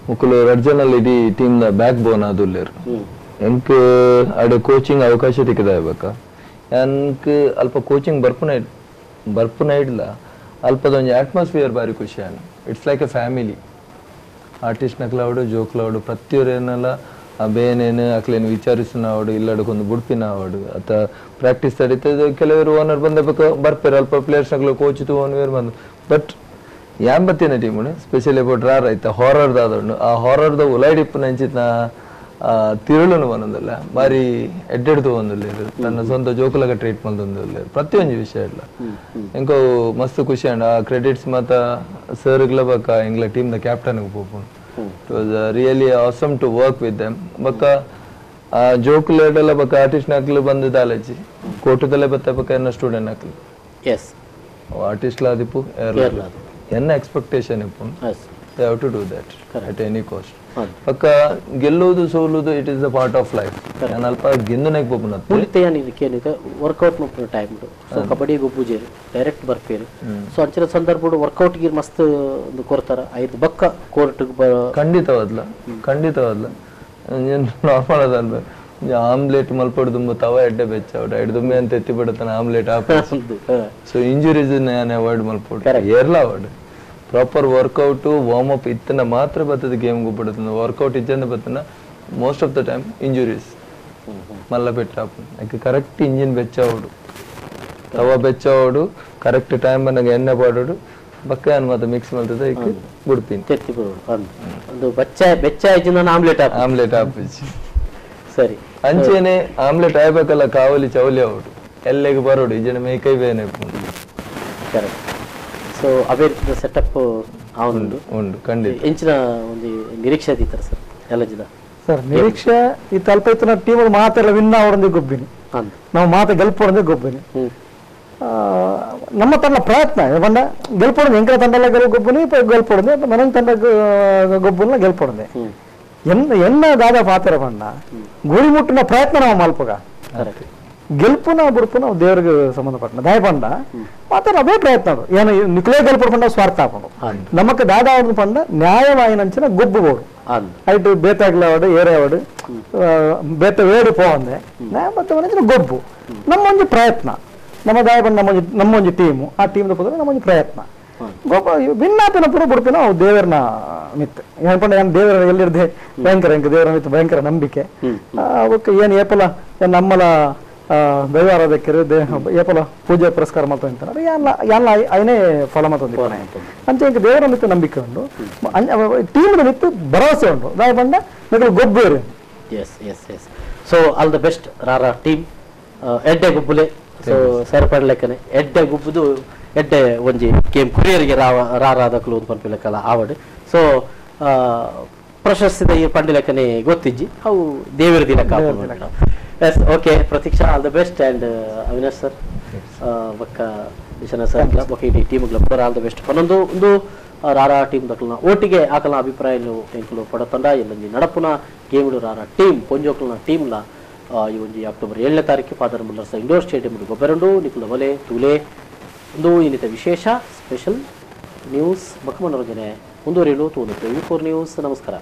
ಮುಕ್ಕಲು ರಡ್ಜನಲ್ಲಿ ಇಡೀ ಟೀಮ್ ದ ಬ್ಯಾಕ್ ಬೋನ್ ಆದುಲ್ಲೇರು ಎಂಕ್ ಅಡೆ ಕೋಚಿಂಗ್ ಅವಕಾಶ ತಿಕ್ಕದಾಯ್ಬೇಕ ಎಂಕ್ ಅಲ್ಪ ಕೋಚಿಂಗ್ ಬರ್ಪುನ ಇಡ್ಲ ಅಲ್ಪದೊಂದು ಅಟ್ಮಾಸ್ಫಿಯರ್ ಬಾರಿ ಖುಷಿ ಅಣ್ಣ it's like a family artist ನಕ್ಲಾವಡು ಜೋಕ್ಲಾವಡು ಪ್ರತಿಯೊರೇನೆಲ್ಲ ಬೇನೇನು ಅಕ್ಲೇನು ವಿಚಾರಿಸಿನವಡು ಇಲ್ಲಡಕ್ಕೊಂದು ಬುಡ್ಪಿನವಡು ಅಥವಾ ಪ್ರಾಕ್ಟೀಸ್ ತಡೀತದೆ ಕೆಲವರು ಓನರ್ ಬಂದಬೇಕು ಬರ್ಪೇರು ಅಲ್ಪ ಪ್ಲೇಯರ್ಸ್ ನಕ್ಲು ಕೋಚ್ ತು ಓನ್ವೇರ್ ಬಂದು ಬಟ್ ಯಾಂಬತ್ತಿನ ಟೀಮು ಸ್ಪೆಷಲಿ ಅಬೌಟ್ ರಾರ್ ಆಯ್ತಾ ಹಾರರ್ದ ಆದೊಂಡು ಆ ಹಾರರ್ದ ಉಲಾಯ್ಡಿಪ್ಪು ನಂಚಿನ ತಿರುಳುನು ಒಂದೊಂದಲ್ಲ ಬಾರಿ ಎಡ್ಡೆಡ್ದು ಒಂದಿಲ್ಲ ನನ್ನ ಸ್ವಂತ ಜೋಕುಲಾಗ ಟ್ರೀಟ್ ಮಾಡ್ದೊಂದಿಲ್ಲ ಪ್ರತಿಯೊಂದು ವಿಷಯ ಇಲ್ಲ ಎಂಕೋ ಮಸ್ತ್ ಖುಷಿ ಅಂಡ್ ಆ ಕ್ರೆಡಿಟ್ಸ್ ಮತ್ತ ಸರ್ಗಳ ಬಕ್ಕ ಎಂಗ್ಲ ಟೀಮ್ ದ ಕ್ಯಾಪ್ಟನ್ ಹೋಗ್ಬೋದು it was really awesome to work with them ಬಕ್ಕ ಜೋಕುಲೆಲ್ಲ ಬಕ್ಕ ಆರ್ಟಿಸ್ಟ್ ನಕ್ಲು ಬಂದಿದ್ದ ಆಲಜಿ ಕೋಟದಲ್ಲೇ ಬತ್ತ ಬಕ್ಕ ಎನ್ನ ಸ್ಟೂಡೆಂಟ್ ನಕ್ಲು ಎಸ್ ಆರ್ಟಿಸ್ಟ್ ಲಾದಿಪ್ಪು ಎನ್ನ expectation ಇಪ್ಪು they have to do that at any cost ಪಕ್ಕ ಗೆಲ್ಲುವುದು ಸೋಲುವುದು it is the part of life ನಾನು ಅಲ್ಪ ಗೆಂದುನಾಗ ಬೋಪನ ಮುಳಿತೆಯಾನ ಇದಕ್ಕೇನಿದೆ ವರ್ಕೌಟ್ ಮಾಡ್ತಾರೆ ಟೈಮ್ ಸೊ ಕಬಡ್ಡಿ ಗೊಬ್ಬುಜೇರು ಡೈರೆಕ್ಟ್ ಬರ್ಪೇರು ಸೊ ಅಂಚಿನ ಸಂದರ್ಭ ವರ್ಕೌಟ್ ಗೆ ಮಸ್ತ್ ಒಂದು ಕೊರ್ತಾರ ಐದು ಬಕ್ಕ ಕೋರ್ಟ್ ಖಂಡಿತವಾದ್ಲ ನಾರ್ಮಲ್ ಅದಲ್ವ ಆಮ್ಲೆಟ್ ಮಲ್ಪಡ್ದು ತವ ಎಡ್ಡೆ ಬೆಚ್ಚ ಔಟ್ ಎಡ್ದುಮ್ಮೆ ಅಂತ ಎತ್ತಿ ಬಿಡುತ್ತಾನೆ ಆಮ್ಲೆಟ್ ಸೊ ಇಂಜುರೀಸ್ ನಾನು ಅವಾಯ್ಡ್ ಮಲ್ಪಡು ಏರ್ಲ avoid proper workout warm up ಇತ್ತನ ಮಾತ್ರ ಬರ್ತದೆ ಗೇಮ್ ಬಿಡುತ್ತೆ ವರ್ಕೌಟ್ ಇದ್ದಂದ ಬರ್ತನ most of the time injuries ಮಲ್ಲ ಪೆಟ್ಟಾಪು ಯಾಕೆ ಕರೆಕ್ಟ್ ಇಂಜಿನ್ ಬೆಚ್ಚವಡು ತವ ಬೆಚ್ಚವಡು ಕರೆಕ್ಟ್ ಟೈಮ್ ನನಗೆ ಎಣ್ಣೆ ಪಾಡೋಡು ಬಕ್ಕ ಮತ್ತೆ ಮಿಕ್ಸ್ ಮಾಡ್ತದೆ ಈಗ ಬಿಡ್ತೀನಿ ತೆತ್ತಿ ಬಿಡೋಡು ಒಂದು ಬೆಚ್ಚ ಇಜ್ಜಿನ ಆಮ್ಲೆಟ್ ಹಾಪಿಸಿ ಸರಿ ಅಂಚೆನೆ ಆಮ್ಲೆಟ್ ಆಗ್ಬೇಕಲ್ಲ ಕಾವಲಿ ಚೌಲಿ ಅವಡು ಎಲ್ಲಿಗೆ ಬರೋಡು ಈ ಜನ ಮೇಕೈ ಬೇನೆ ಕರೆಕ್ಟ್ ಸೊ ಅವೇ ಸೆಟಪ್ ಅವನುಂಡು ಉಂಡು ಖಂಡಿತ ಎಂಚಿನ ಒಂದು ನಿರೀಕ್ಷೆ ಇತ್ತರ ಸರ್ ಎಲ್ಲ ಜಿದ ಸರ್ ನಿರೀಕ್ಷೆ ಈ ತಲುಪೈತಿನ ಟೀಮ್ ಮಾತೆಲ್ಲ ವಿನ್ ಅವಡಂದೇ ಗೊಬ್ಬಿನಿ ನಾವು ಮಾತೆ ಗೆಲ್ಪೊಡಂದೇ ಗೊಬ್ಬಿನಿ ನಮ್ಮ ತಂಡ ಪ್ರಯತ್ನ ಬಂಡ ಗೆಲ್ಪೊಡದೆ ಎಂಕಲ ತಂಡ ಗೊಬ್ಬನಿ ಗೆಲ್ಪೊಡದೆ ಮನ ತಂಡ ಗೊಬ್ಬನ ಗೆಲ್ಪೊಡದೆ ಎನ್ನ ದಾದ ಪಾತ್ರ ಬಂಡ ಗುರಿ ಮುಟ್ಟಿನ ಪ್ರಯತ್ನ ನಾವು ಮಲ್ಪಗ ಗೆಲ್ಪುನ ಬುಡ್ಪುನ ದೇವರಿಗೆ ಸಂಬಂಧಪಟ್ಟ ದಾಯ ಪಂಡ ಮಾತ್ರ ಅದೇ ಪ್ರಯತ್ನ ಏನು ನಿಕ್ಲೇ ಗೆಲ್ಪು ಪಂಡ ಸ್ವಾರ್ಥ ಹಾಕೊಂಡು ನಮಕ್ ದಾದ ಅವ್ರನ್ನ ಪಂಡ ನ್ಯಾಯವಾಯಿನಂಚಿನ ಗೊಬ್ಬುಗೋಡು ಐಟು ಬೇತಾಗ್ಲವಾಡು ಏರೆವಾಡು ಬೇತ ವೇಡು ಪೋವಂದೆ ನ್ಯಾಯ ಗೊಬ್ಬು ನಮ್ಮೊಂದು ಪ್ರಯತ್ನ ನಮ್ಮ ದಾಯ ಪಂಡ ನಮ್ಮೊಂದು ಟೀಮು ಆ ಟೀಮ್ದ ಪದ ನಮ್ಮೊಂದು ಪ್ರಯತ್ನ ಗೊಬ್ಬ ಭಿನ್ನಾಪಿನ ಪುರ ಬುಡ್ಪಿನ ಅವು ದೇವರನ ಮಿತ್ ಏನ್ ಪಂಡ ಏನ್ ದೇವರ ಎಲ್ಲಿರ್ದೆ ಭಯಂಕರ ದೇವರ ಮಿತ್ ಭಯಂಕರ ನಂಬಿಕೆ ಅವಕ್ಕೆ ಏನ್ ಏಪಲ ನಮ್ಮಲ ದೈವಾರಾಧಕರು ಏಪಲ ಪೂಜೆ ಪುರಸ್ಕಾರ ಮಾಡ್ತಾ ಅಂತಾರೆ ಎಲ್ಲ ಐನೇ ಫಲ ಮಾಡ್ತಂದು ಅಂತ ಈಗ ದೇವರ ಮಿತ್ತು ನಂಬಿಕೆ ಉಂಟು ಟೀಮ್ನ ಮಿತ್ತು ಭರವಸೆ ಉಂಟು ದಾಯ ಬಂದ ನಿಮಗೆ ಗೊಬ್ಬರು yes yes yes so all the best ರಾರಾ ಟೀಮ್ ಎಡ್ಡೆ ಗುಬ್ಬುಲೆ ಸೊ ಸೇರ್ಪಡ್ಲೆಕ್ಕನೆ ಎಡ್ಡೆ ಗುಬ್ಬುದು ಎಡ್ಡೆ ಒಂಜಿ ಗೇಮ್ ಕುರಿಯರಿಗೆ ರಾರಾದಕಲು ಒಂದು ಪಂಪಿಲೆಕ್ಕಲ್ಲ ಆವಡ್ ಸೊ ಪ್ರಶಸ್ತಿದ ಈ ಪಂಡಿಲೆಕ್ಕನೆ ಗೊತ್ತಿಜ್ಜಿ ಅವು ದೇವರ ದಿನ ಕಾಪಾಡು yes okay Prateeksha all the best and Avinash sir ಬೊಕ್ಕ ವಿಶ್ವನಾಥ್ ಸರ್ ಬೊಕ್ಕ ಇಡೀ ಟೀಮ್ಗಳ ಪೂರ ಆಲ್ ದ ಬೆಸ್ಟ್ ಒಂದೊಂದು ಒಂದು ರಾರಾ ಟೀಮ್ ದಕ್ಲನ ಒಟ್ಟಿಗೆ ಆಕಲನ ಅಭಿಪ್ರಾಯಲು ಎಂಕಲು ಪಡತಂಡ ಎಲ್ಲೊಂಜಿ ನಡಪುನ ಗೇಮ್ಡು ರಾರಾ ಟೀಮ್ ಪೊಂಜೋಕ್ಲನ ಟೀಮ್ಲ ಈ ಒಂಜಿ ಅಕ್ಟೋಬರ್ 7ನೇ ತಾರೀಕು ಫಾದರ್ ಮುಲ್ಲರ್ಸ್ ಇಂಡೋರ್ ಸ್ಟೇಡಿಯಂ ಗೊಬ್ಬರಂಡು ನಿಖುಲ ಒಲೆ ತೂಲೆ ಒಂದು ಇನ್ನಿತ ವಿಶೇಷ ಸ್ಪೆಷಲ್ ನ್ಯೂಸ್ ಬಕ್ಕ ಮನೋರಂಜನೆ ಮುಂದುವರಿಯಲು ತೂನು 24 ನ್ಯೂಸ್ ನಮಸ್ಕಾರ.